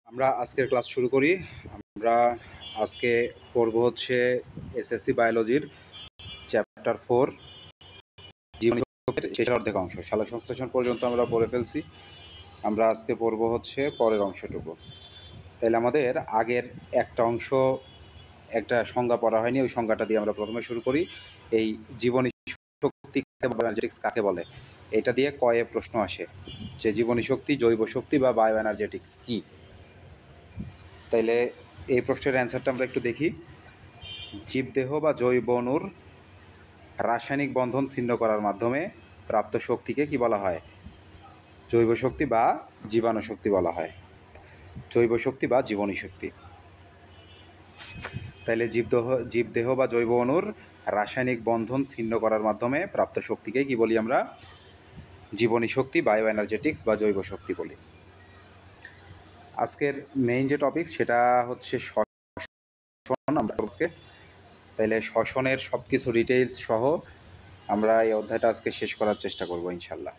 আমরা আজকের ক্লাস শুরু করি। আমরা আজকে পড়ব হচ্ছে এসএসসি বায়োলজির চ্যাপ্টার 4 জীবনী শেষের অর্ধেক অংশ। সালোক সংশ্লেষণ পর্যন্ত আমরা পড়ে ফেলছি। আমরা আজকে পড়ব হচ্ছে পরের অংশটুকু। তাহলে আমাদের আগের একটা অংশ একটা সংজ্ঞা পড়া হয়নি, ওই সংজ্ঞাটা দিয়ে আমরা প্রথমে শুরু করি। এই জীবনী শক্তি বায়োএনার্জেটিক্স কাকে বলে, এটা দিয়ে কয়ে প্রশ্ন আসে যে জীবনী শক্তি, জৈব শক্তি বা বায়োএনার্জেটিক্স কী। তাইলে এই প্রশ্নের অ্যান্সারটা আমরা একটু দেখি। জীবদেহ বা জৈব অণুর রাসায়নিক বন্ধন ছিন্ন করার মাধ্যমে প্রাপ্ত শক্তিকে কি বলা হয়? জৈব শক্তি বা জীবাণু শক্তি বলা হয়। জৈব শক্তি বা জীবনী শক্তি। তাইলে জীবদেহ বা জৈব অণুর রাসায়নিক বন্ধন ছিন্ন করার মাধ্যমে প্রাপ্ত শক্তিকে কি বলি আমরা? জীবনী শক্তি, বায়োএনার্জেটিক্স বা জৈব শক্তি বলি। আজকের মেইন যে টপিক সেটা হচ্ছে শ্বসন। আমরা তাইলে শ্বসনের সব কিছু ডিটেইলস সহ আমরা এই অধ্যায়টা আজকে শেষ করার চেষ্টা করব ইনশাল্লাহ।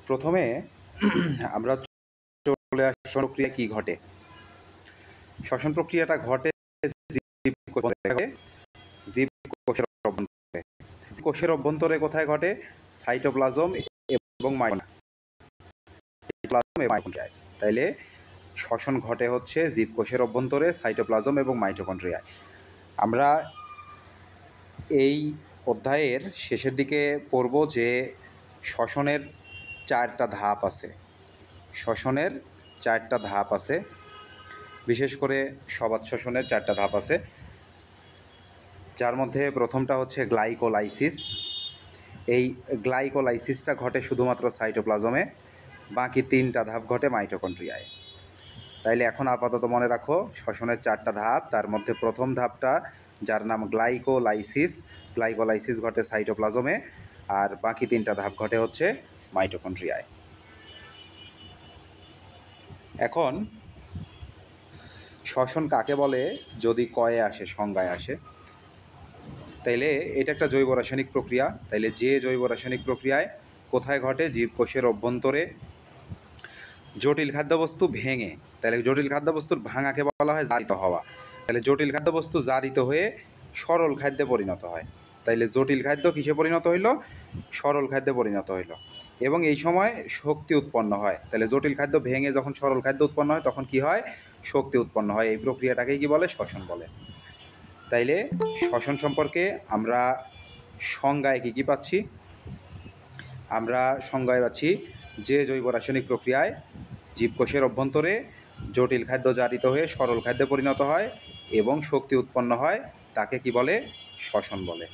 প্রথমে আমরা চলে আসি শ্বসন প্রক্রিয়া কি ঘটে। শ্বসন প্রক্রিয়াটা ঘটে জীব কোষের অভ্যন্তরে। কোষের অভ্যন্তরে কোথায় ঘটে? সাইটোপ্লাজম এবং মাইটোকন্ড্রিয়ায়। তাইলে শ্বসন ঘটে হচ্ছে জীবকোষের অভ্যন্তরে, সাইটোপ্লাজম এবং মাইটোকন্ড্রিয়ায়। আমরা এই অধ্যায়ের শেষের দিকে পড়ব যে শ্বসনের 4টা ধাপ আছে। শ্বসনের 4টা ধাপ আছে, বিশেষ করে সবাত শ্বসনের 4টা ধাপ আছে, যার মধ্যে প্রথমটা হচ্ছে গ্লাইকোলাইসিস। এই গ্লাইকোলাইসিসটা ঘটে শুধুমাত্র সাইটোপ্লাজমে, বাকি 3টা ধাপ ঘটে মাইটোকন্ড্রিয়ায়। তাইলে এখন আপাতত মনে রাখো শ্বসনের 4টা ধাপ, তার মধ্যে প্রথম ধাপটা যার নাম গ্লাইকোলাইসিস, গ্লাইকোলাইসিস ঘটে সাইটোপ্লাজমে, আর বাকি 3টা ধাপ ঘটে হচ্ছে মাইটোকন্ড্রিয়ায়। এখন শ্বসন কাকে বলে যদি কয়ে আসে, সংজ্ঞায় আসে, তাইলে এটা একটা জৈব রাসায়নিক প্রক্রিয়া। তাইলে যে জৈব রাসায়নিক প্রক্রিয়ায় কোথায় ঘটে? জীবকোষের অভ্যন্তরে জটিল খাদ্যবস্তু ভেঙে। তাহলে জটিল খাদ্যবস্তুর ভাঙাকে বলা হয় জারিত হওয়া। তাহলে জটিল খাদ্যবস্তু জারিত হয়ে সরল খাদ্যে পরিণত হয়। তাইলে জটিল খাদ্য কিসে পরিণত হইল? সরল খাদ্যে পরিণত হইল, এবং এই সময় শক্তি উৎপন্ন হয়। তাহলে জটিল খাদ্য ভেঙে যখন সরল খাদ্য উৎপন্ন হয় তখন কি হয়? শক্তি উৎপন্ন হয়। এই প্রক্রিয়াটাকে কি বলে? শ্বসন বলে। তাইলে শ্বসন সম্পর্কে আমরা সংজ্ঞায় কী পাচ্ছি? আমরা সংজ্ঞায় পাচ্ছি যে জৈব রাসায়নিক প্রক্রিয়ায় জীবকোষের অভ্যন্তরে জটিল খাদ্য জারিত হয়ে সরল খাদ্যে পরিণত হয় এবং শক্তি উৎপন্ন হয় তাকে কি বলে? শ্বসন বলে।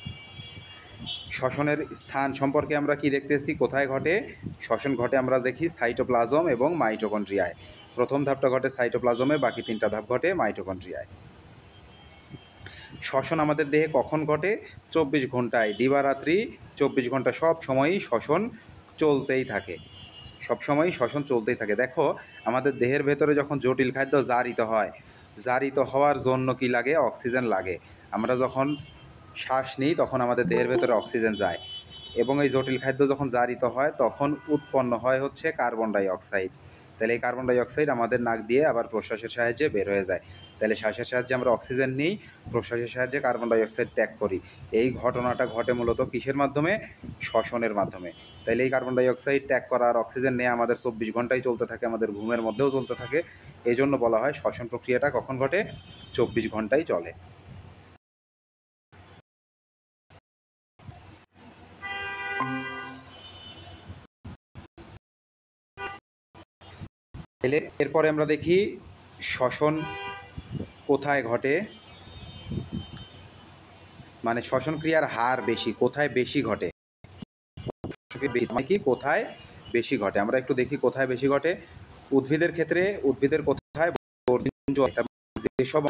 শ্বসনের স্থান সম্পর্কে আমরা কি দেখতেছি? কোথায় ঘটে শ্বসন? ঘটে আমরা দেখি সাইটোপ্লাজম এবং মাইটোকন্ড্রিয়ায়। প্রথম ধাপটা ঘটে সাইটোপ্লাজমে, বাকি 3টা ধাপ ঘটে মাইটোকন্ড্রিয়ায়। শ্বসন আমাদের দেহে কখন ঘটে? 24 ঘন্টায়, দিবারাত্রি 24 ঘন্টা সব সময়ই শ্বসন চলতেই থাকে। সব সময়ই শ্বসন চলতেই থাকে। দেখো আমাদের দেহের ভেতরে যখন জটিল খাদ্য জারিত হয়, জারিত হওয়ার জন্য কি লাগে? অক্সিজেন লাগে। আমরা যখন শ্বাস নিই তখন আমাদের দেহের ভেতরে অক্সিজেন যায়, এবং এই জটিল খাদ্য যখন জারিত হয় তখন উৎপন্ন হয় হচ্ছে কার্বন ডাই অক্সাইড। তাহলে এই কার্বন ডাই অক্সাইড আমাদের নাক দিয়ে আবার প্রশ্বাসের সাহায্যে বের হয়ে যায়। তাহলে শ্বাসের সাহায্যে আমরা অক্সিজেন নিই, প্রশ্বাসের সাহায্যে কার্বন ডাই অক্সাইড ত্যাগ করি। এই ঘটনাটা ঘটে মূলত কিসের মাধ্যমে? শ্বসনের মাধ্যমে। তাইলে এই কার্বন ডাই অক্সাইড ত্যাগ করা আর অক্সিজেন নেওয়া আমাদের 24 ঘন্টাই চলতে থাকে, আমাদের ঘুমের মধ্যেও চলতে থাকে। এই জন্য বলা হয় শ্বসন প্রক্রিয়াটা কখন ঘটে? 24 ঘন্টাই চলে। তাহলে এরপরে আমরা দেখি শ্বসন কোথায় ঘটে, মানে শ্বসন ক্রিয়ার হার বেশি কোথায় বেশি ঘটে, কি কোথায় বেশি ঘটে। আমরা একটু দেখি কোথায় বেশি ঘটে। উদ্ভিদের ক্ষেত্রে উদ্ভিদের কোথায় যেসব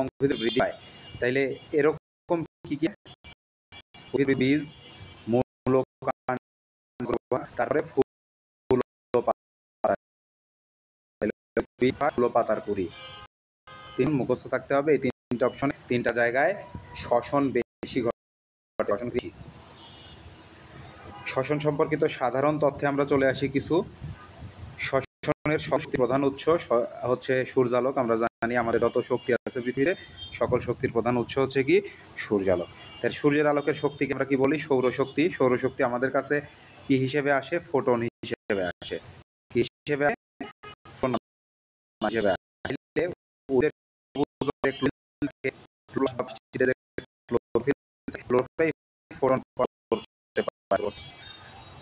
উদ্ভিদের বৃদ্ধি পায়, তাইলে এরকম কি কি? বীজ, মূল, তারপরে ফুল পাতার কুড়ি। 3 মুখস্থ থাকতে হবে। এই 3টা অপশনে 3টা জায়গায় শ্বসন বেশি ঘটে। শ্বসন সম্পর্কিত সাধারণ তথ্যে আমরা চলে আসি কিছু। শ্বসনের শক্তির প্রধান উৎস হচ্ছে সূর্যালোক। আমরা জানি আমাদের যত শক্তি আছে পৃথিবীতে সকল শক্তির প্রধান উৎস হচ্ছে কি সূর্যালোক। তাই সূর্যের আলোকের শক্তিকে আমরা কি বলি সৌরশক্তি। সৌরশক্তি আমাদের কাছে কি হিসেবে আসে ফোটন হিসেবে আসে, কি হিসেবে ফোটন হিসেবে আসে। ওদের ফোটন করতে পারবো।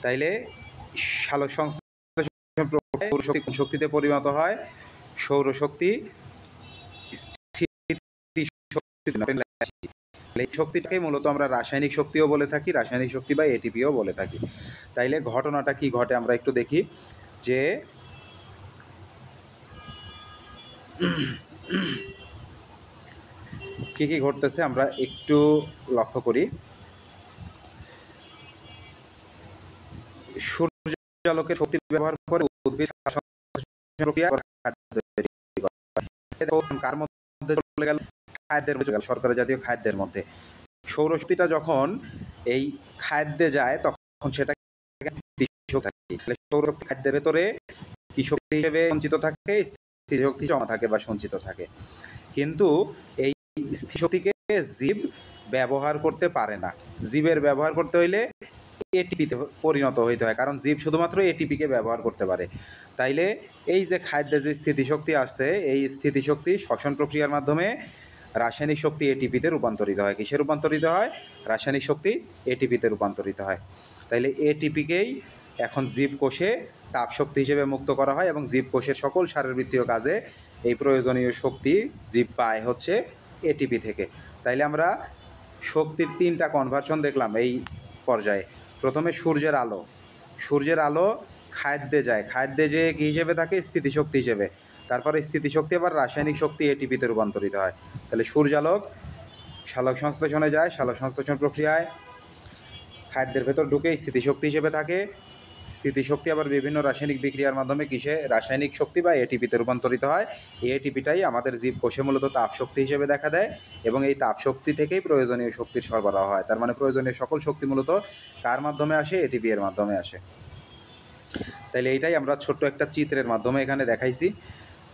তাইলে সালোক সংশ্লেষণ সৌরশক্তি কোন শক্তিতে পরিণত হয়? সৌরশক্তি এই শক্তিটাকে মূলত আমরা রাসায়নিক শক্তিও বলে থাকি, রাসায়নিক শক্তি বা এটিপিও বলে থাকি। তাইলে ঘটনাটা কি ঘটে আমরা একটু দেখি যে কি কি ঘটতেছে আমরা একটু লক্ষ্য করি। সূর্যালোকের শক্তি ব্যবহার করে উদ্ভিদ কার মধ্যে চলে গেল? খাদ্যের মধ্যে গেল, শর্করা জাতীয় খাদ্যের মধ্যে। সৌরশক্তিটা যখন এই খাদ্যে যায় তখন সেটা সৌরশক্তি খাদ্যের ভেতরে কি শক্তি হিসেবে সঞ্চিত থাকে? স্থির শক্তি জমা থাকে বা সঞ্চিত থাকে। কিন্তু এই স্থির শক্তিকে জীব ব্যবহার করতে পারে না। জীবের ব্যবহার করতে হইলে এটিপিতে পরিণত হইতে হয়, কারণ জীব শুধুমাত্র এটিপিকে ব্যবহার করতে পারে। তাইলে এই যে খাদ্যে যে স্থিতিশক্তি আসছে, এই স্থিতিশক্তি শ্বসন প্রক্রিয়ার মাধ্যমে রাসায়নিক শক্তি এটিপিতে রূপান্তরিত হয়। কিসে রূপান্তরিত হয়? রাসায়নিক শক্তি এটিপিতে রূপান্তরিত হয়। তাইলে এটিপিকেই এখন জীবকোষে তাপশক্তি হিসেবে মুক্ত করা হয় এবং জীবকোষের সকল শারীরবৃত্তীয় কাজে এই প্রয়োজনীয় শক্তি জীব পায় হচ্ছে এটিপি থেকে। তাইলে আমরা শক্তির 3টা কনভার্সন দেখলাম এই পর্যায়ে। প্রথমে সূর্যের আলো, সূর্যের আলো খাদ্যে যায়, খাদ্যে যে কী হিসেবে থাকে? স্থিতিশক্তি হিসেবে। তারপরে স্থিতিশক্তি আবার রাসায়নিক শক্তি এটিপিতে রূপান্তরিত হয়। তাহলে সূর্যালোক সালোক সংশ্লেষণে যায়, সালোক সংশ্লেষণ প্রক্রিয়ায় খাদ্যের ভেতর ঢুকে স্থিতিশক্তি হিসেবে থাকে। স্থিতিশক্তি আবার বিভিন্ন রাসায়নিক বিক্রিয়ার মাধ্যমে কিসে? রাসায়নিক শক্তি বা এটিপিতে রূপান্তরিত হয়। এই এটিপিটাই আমাদের জীবকোষে মূলত তাপশক্তি হিসেবে দেখা দেয় এবং এই তাপশক্তি থেকেই প্রয়োজনীয় শক্তির সরবরাহ হয়। তার মানে প্রয়োজনীয় সকল শক্তি মূলত কার মাধ্যমে আসে? এটিপি এর মাধ্যমে আসে। তাইলে এইটাই আমরা ছোট্ট একটা চিত্রের মাধ্যমে এখানে দেখাইছি।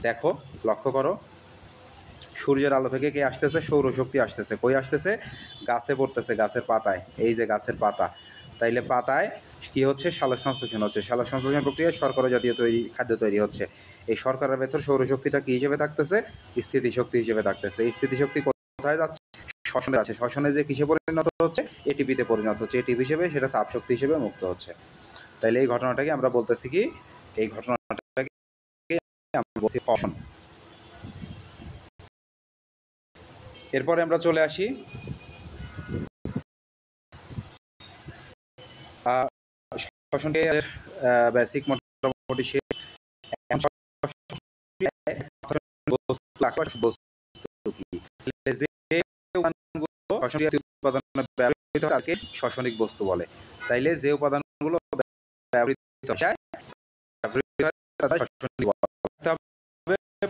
দেখো, লক্ষ্য করো, সূর্যের আলো থেকে কে আসতেছে? সৌরশক্তি আসতেছে। কই আসতেছে? গাছে পড়তেছে, গাছের পাতায়। এই যে গাছের পাতা, তাইলে পাতায় কি হচ্ছে? সালোক সংশ্লেষণ হচ্ছে। সালোক সংশ্লেষণ প্রক্রিয়ায় শর্করা জাতীয় খাদ্য তৈরি হচ্ছে। এই শর্করার ভেতর সৌরশক্তিটা কি হিসেবে থাকতেছে? স্থিতিশক্তি হিসেবে থাকতেছে। এই স্থিতিশক্তি কোথায় যাচ্ছে? শ্বসনে আছে। শ্বসনে যে কিসে পরিণত হচ্ছে? এটিপিতে পরিণত হচ্ছে। এটিপি হিসেবে সেটা তাপশক্তি হিসেবে মুক্ত হচ্ছে। তাইলে এই ঘটনাটাকে আমরা বলতেছি কি? এই ঘটনাটাকে আমরা বলছি শ্বসন। এরপরে আমরা চলে আসি শ্বসনের বেসিক মোটামুটি শেষ। শ্বসনিক বস্তু বলে। তাইলে যে উপাদানগুলো ব্যবহৃত হয়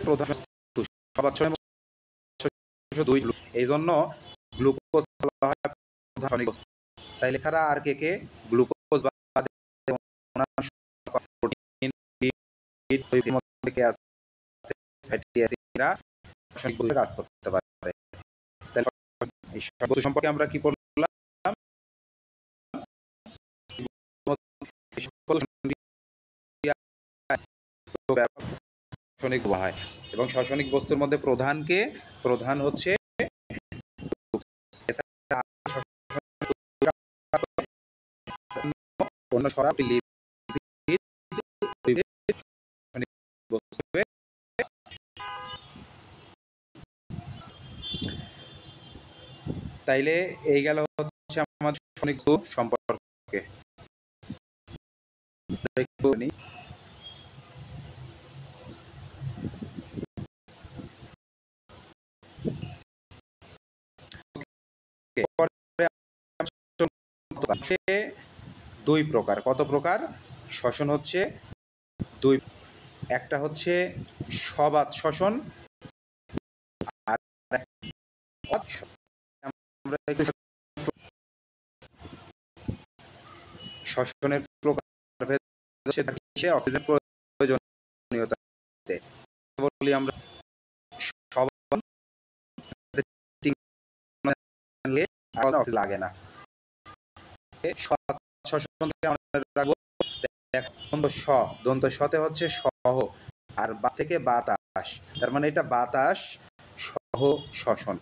প্রধান এই জন্য গ্লুকোজ বলা হয় প্রধান বস্তু। তাইলে ছাড়া আর কে গ্লুকোজ কাজ করতে পারে। এই বস্তু সম্পর্কে আমরা কি করলাম? এবং শ্বসনিক বস্তুর মধ্যে প্রধান হচ্ছে অন্য সরাসরি তাইলে এই গেল হচ্ছে আমাদের শ্বসনিক সম্পর্কে। দুই প্রকার। কত প্রকার? শ্বসন হচ্ছে দুই। একটা হচ্ছে সবাত শ্বসন, আর শ্বসনের প্রকারভেদ সে অক্সিজেন প্রয়োজনীয়তা বলি আমরা সবার লাগে না। শ্বসন থেকে আমরা রাখবো দন্ত শতে হচ্ছে সহ, আর বা থেকে বাতাস, তার মানে এটা বাতাস সহ শ্বসন,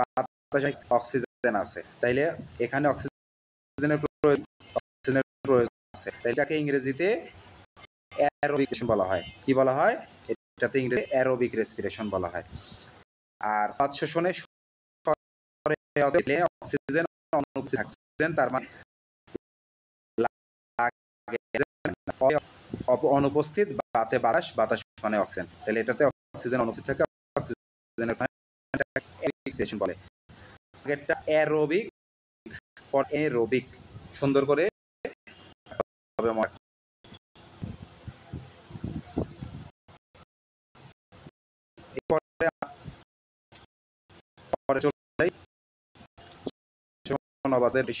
বাতাসে অক্সিজেন আছে, তাইলে এখানে অক্সিজেনের প্রয়োজন আছে, তাই এটাকে ইংরেজিতে অ্যারোবিক রেসপিরেশন বলা হয়। কি বলা হয়? এটাতে ইংরেজি অ্যারোবিক রেসপিরেশন বলা হয়। আর অবাধ শ্বসনে অক্সিজেন অনুপস্থিত থাকছেন, তার মানে অনুপস্থিত, বাতে বাতাস, বাতাস মানে অক্সিজেন, তাহলে এটাতে অক্সিজেন অনুপস্থিত থাকে, অক্সিজেনের রেসপিরেশন বলে। আগেরটা অ্যারোবিক, অ্যারোবিক সুন্দর করে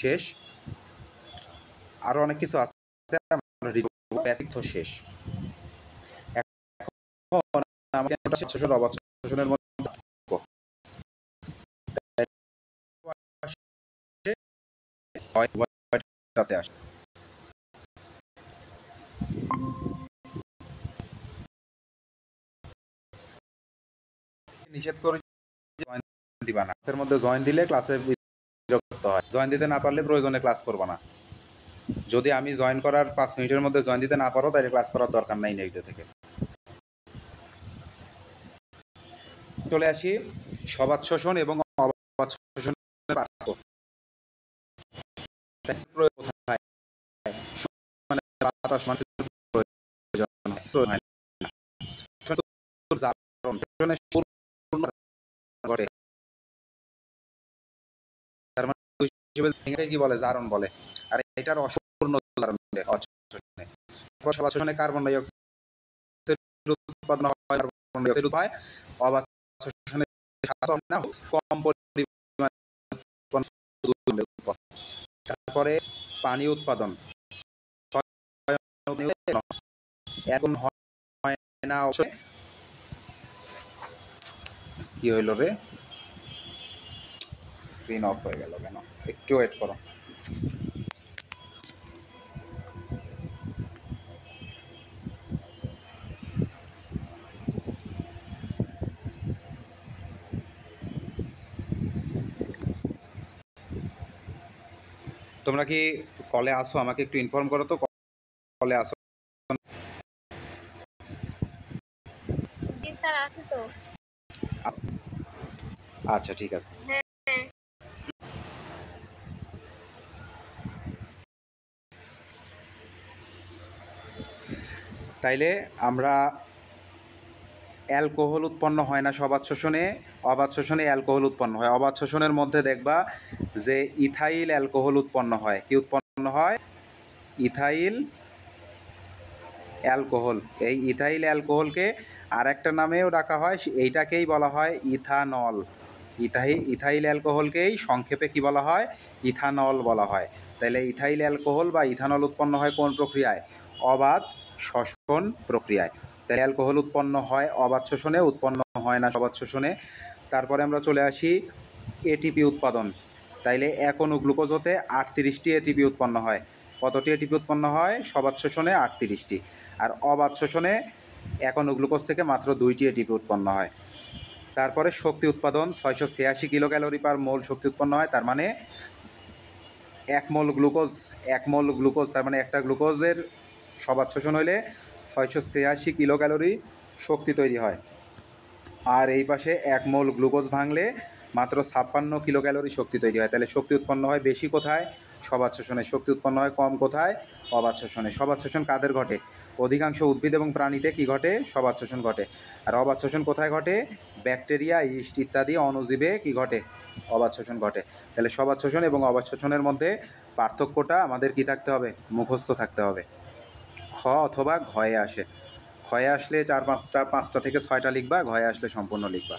শেষ, আরো অনেক কিছু আছে, বেসিক তো শেষ। এখন আমাকে অবাধ শ্বসনের মধ্যে আসে। নিষেধ করে দিবা না, ক্লাসের মধ্যে জয়েন দিলে ক্লাসে বিরক্ত হয়, জয়েন দিতে না পারলে প্রয়োজনে ক্লাস করবা না। যদি আমি জয়েন করার 5 মিনিটের মধ্যে জয়েন দিতে না পারো, তাহলে ক্লাস করার দরকার নাই নেক্সট ডে থেকে। চলে আসি সবাধ শ্বসন এবং অবাধ শ্বসনের পার্থক্য। কোথায় মানে বাতাস কি বলে? জারণ বলে। আর এটার অসম্পূর্ণ জারণ বলে সবাধ শ্বসনে কার্বন ডাই অক্সাইড উৎপাদন হয়, অবাধ শ্বসনে কম পরিমাণে। তারপরে পানি উৎপাদন এখন হয় না। কি হইল রে? স্ক্রিন অফ হয়ে গেল কেন? একটু ওয়েট করো। তোমরা কি কলে আসো? আমাকে একটু ইনফর্ম করো তো, কলে আসো? আচ্ছা ঠিক আছে। তাইলে আমরা অ্যালকোহল উৎপন্ন হয় না সবাধ শ্বসনে, অবাধ শ্বসনে অ্যালকোহল উৎপন্ন হয়। অবাধ শ্বসনের মধ্যে দেখবা যে ইথাইল অ্যালকোহল উৎপন্ন হয়। কি উৎপন্ন হয়? Ethyl alcohol. এই ইথাইল অ্যালকোহলকে আর একটা নামেও ডাকা হয়, এইটাকেই বলা হয় ইথানল। ইথাইল অ্যালকোহলকেই সংক্ষেপে কি বলা হয়? ইথানল বলা হয়। তাহলে ইথাইল অ্যালকোহল বা ইথানল উৎপন্ন হয় কোন প্রক্রিয়ায়? অবাধ শ্বসন প্রক্রিয়ায়। তাহলে অ্যালকোহল উৎপন্ন হয় অবাধ শ্বসনে, উৎপন্ন হয় না সবাধ শ্বসনে। তারপরে আমরা চলে আসি এটিপি উৎপাদন। তাইলে এক অণু গ্লুকোজ হতে 38টি এটিপি উৎপন্ন হয়। কতটি এটিপি উৎপন্ন হয়? সবাধ শ্বসনে 38টি। আর অবাধ শোষণে এক অণু গ্লুকোজ থেকে মাত্র 2টি এটিপি উৎপন্ন হয়। তারপরে শক্তি উৎপাদন 686 কিলো ক্যালোরি পার মোল শক্তি উৎপন্ন হয়। তার মানে এক মোল গ্লুকোজ, তার মানে একটা গ্লুকোজের সবাধ শোষণ হইলে 686 কিলো ক্যালোরি শক্তি তৈরি হয়। আর এই পাশে এক মোল গ্লুকোজ ভাঙলে মাত্র 56 কিলো ক্যালোরি শক্তি তৈরি হয়। তাহলে শক্তি উৎপন্ন হয় বেশি কোথায়? সবাধ শ্বসনে। শক্তি উৎপন্ন হয় কম কোথায়? অবাধ শ্বসনে। সবাধ শ্বসন কাদের ঘটে? অধিকাংশ উদ্ভিদ এবং প্রাণীতে কি ঘটে? সবাধ শ্বসন ঘটে। আর অবাধ শ্বসন কোথায় ঘটে? ব্যাকটেরিয়া, ইস্ট ইত্যাদি অণুজীবে কি ঘটে? অবাধ শ্বসন ঘটে। তাহলে সবাধ শ্বসন এবং অবাধ শ্বসনের মধ্যে পার্থক্যটা আমাদের কি থাকতে হবে? মুখস্থ থাকতে হবে। খ অথবা ঘয়ে আসে। ক্ষয়ে আসলে 4-5টা থেকে 6টা লিখবা, ঘয়ে আসলে সম্পূর্ণ লিখবা।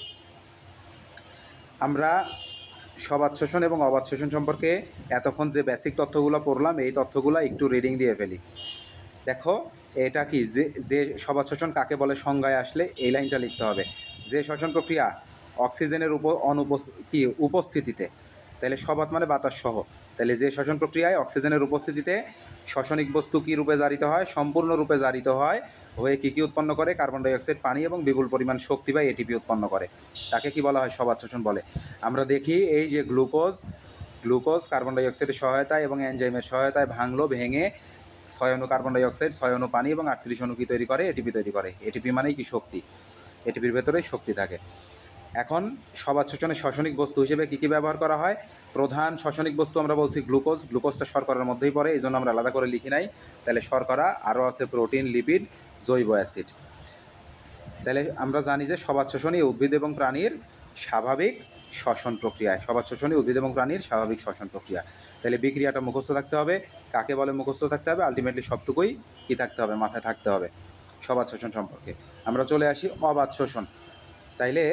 আমরা সবাত শোষণ এবং অবাত শোষণ সম্পর্কে এতক্ষণ যে বেসিক তথ্যগুলো পড়লাম, এই তথ্যগুলো একটু রিডিং দিয়ে ফেলি। দেখো এটা কি, যে যে সবাত শোষণ কাকে বলে সংজ্ঞায় আসলে এই লাইনটা লিখতে হবে, যে শ্বসন প্রক্রিয়া অক্সিজেনের উপস্থিতিতে, তাহলে সবাত মানে বাতাস সহ, তাহলে যে শ্বসন প্রক্রিয়ায় অক্সিজেনের উপস্থিতিতে শ্বসনিক বস্তু কী রূপে জারিত হয়, সম্পূর্ণ রূপে জারিত হয়, হয়ে কী কী উৎপন্ন করে, কার্বন ডাইঅক্সাইড, পানি এবং বিপুল পরিমাণ শক্তি বা এটিপি উৎপন্ন করে, তাকে কি বলা হয়, সবাত শোষণ বলে। আমরা দেখি এই যে গ্লুকোজ কার্বন ডাইঅক্সাইডের সহায়তায় এবং এনজাইমের সহায়তায় ভেঙে 6 অণু কার্বন ডাইঅক্সাইড, 6 অণু পানি এবং 38 অণু কি তৈরি করে, এটিপি তৈরি করে। এটিপি মানেই কি, শক্তি। এটিপির ভেতরেই শক্তি থাকে। এখন সবাত শোষণে শ্বসনিক বস্তু হিসেবে কী কী ব্যবহার করা হয়, প্রধান শ্বসনিক বস্তু আমরা বলছি গ্লুকোজটা শর্করার মধ্যেই পড়ে, এই জন্য আমরা আলাদা করে লিখি নাই। তাহলে শর্করা, আরও আছে প্রোটিন, লিপিড, জৈব অ্যাসিড। তাহলে আমরা জানি যে সবাত শোষণই উদ্ভিদ এবং প্রাণীর স্বাভাবিক শ্বসন প্রক্রিয়ায়, সবাত শোষণই উদ্ভিদ এবং প্রাণীর স্বাভাবিক শ্বসন প্রক্রিয়া। তাহলে বিক্রিয়াটা মুখস্থ থাকতে হবে, কাকে বলে মুখস্থ থাকতে হবে, আলটিমেটলি সবটুকুই কী থাকতে হবে, মাথায় থাকতে হবে সবাত শোষণ সম্পর্কে। আমরা চলে আসি অবাত শোষণ। তাইলে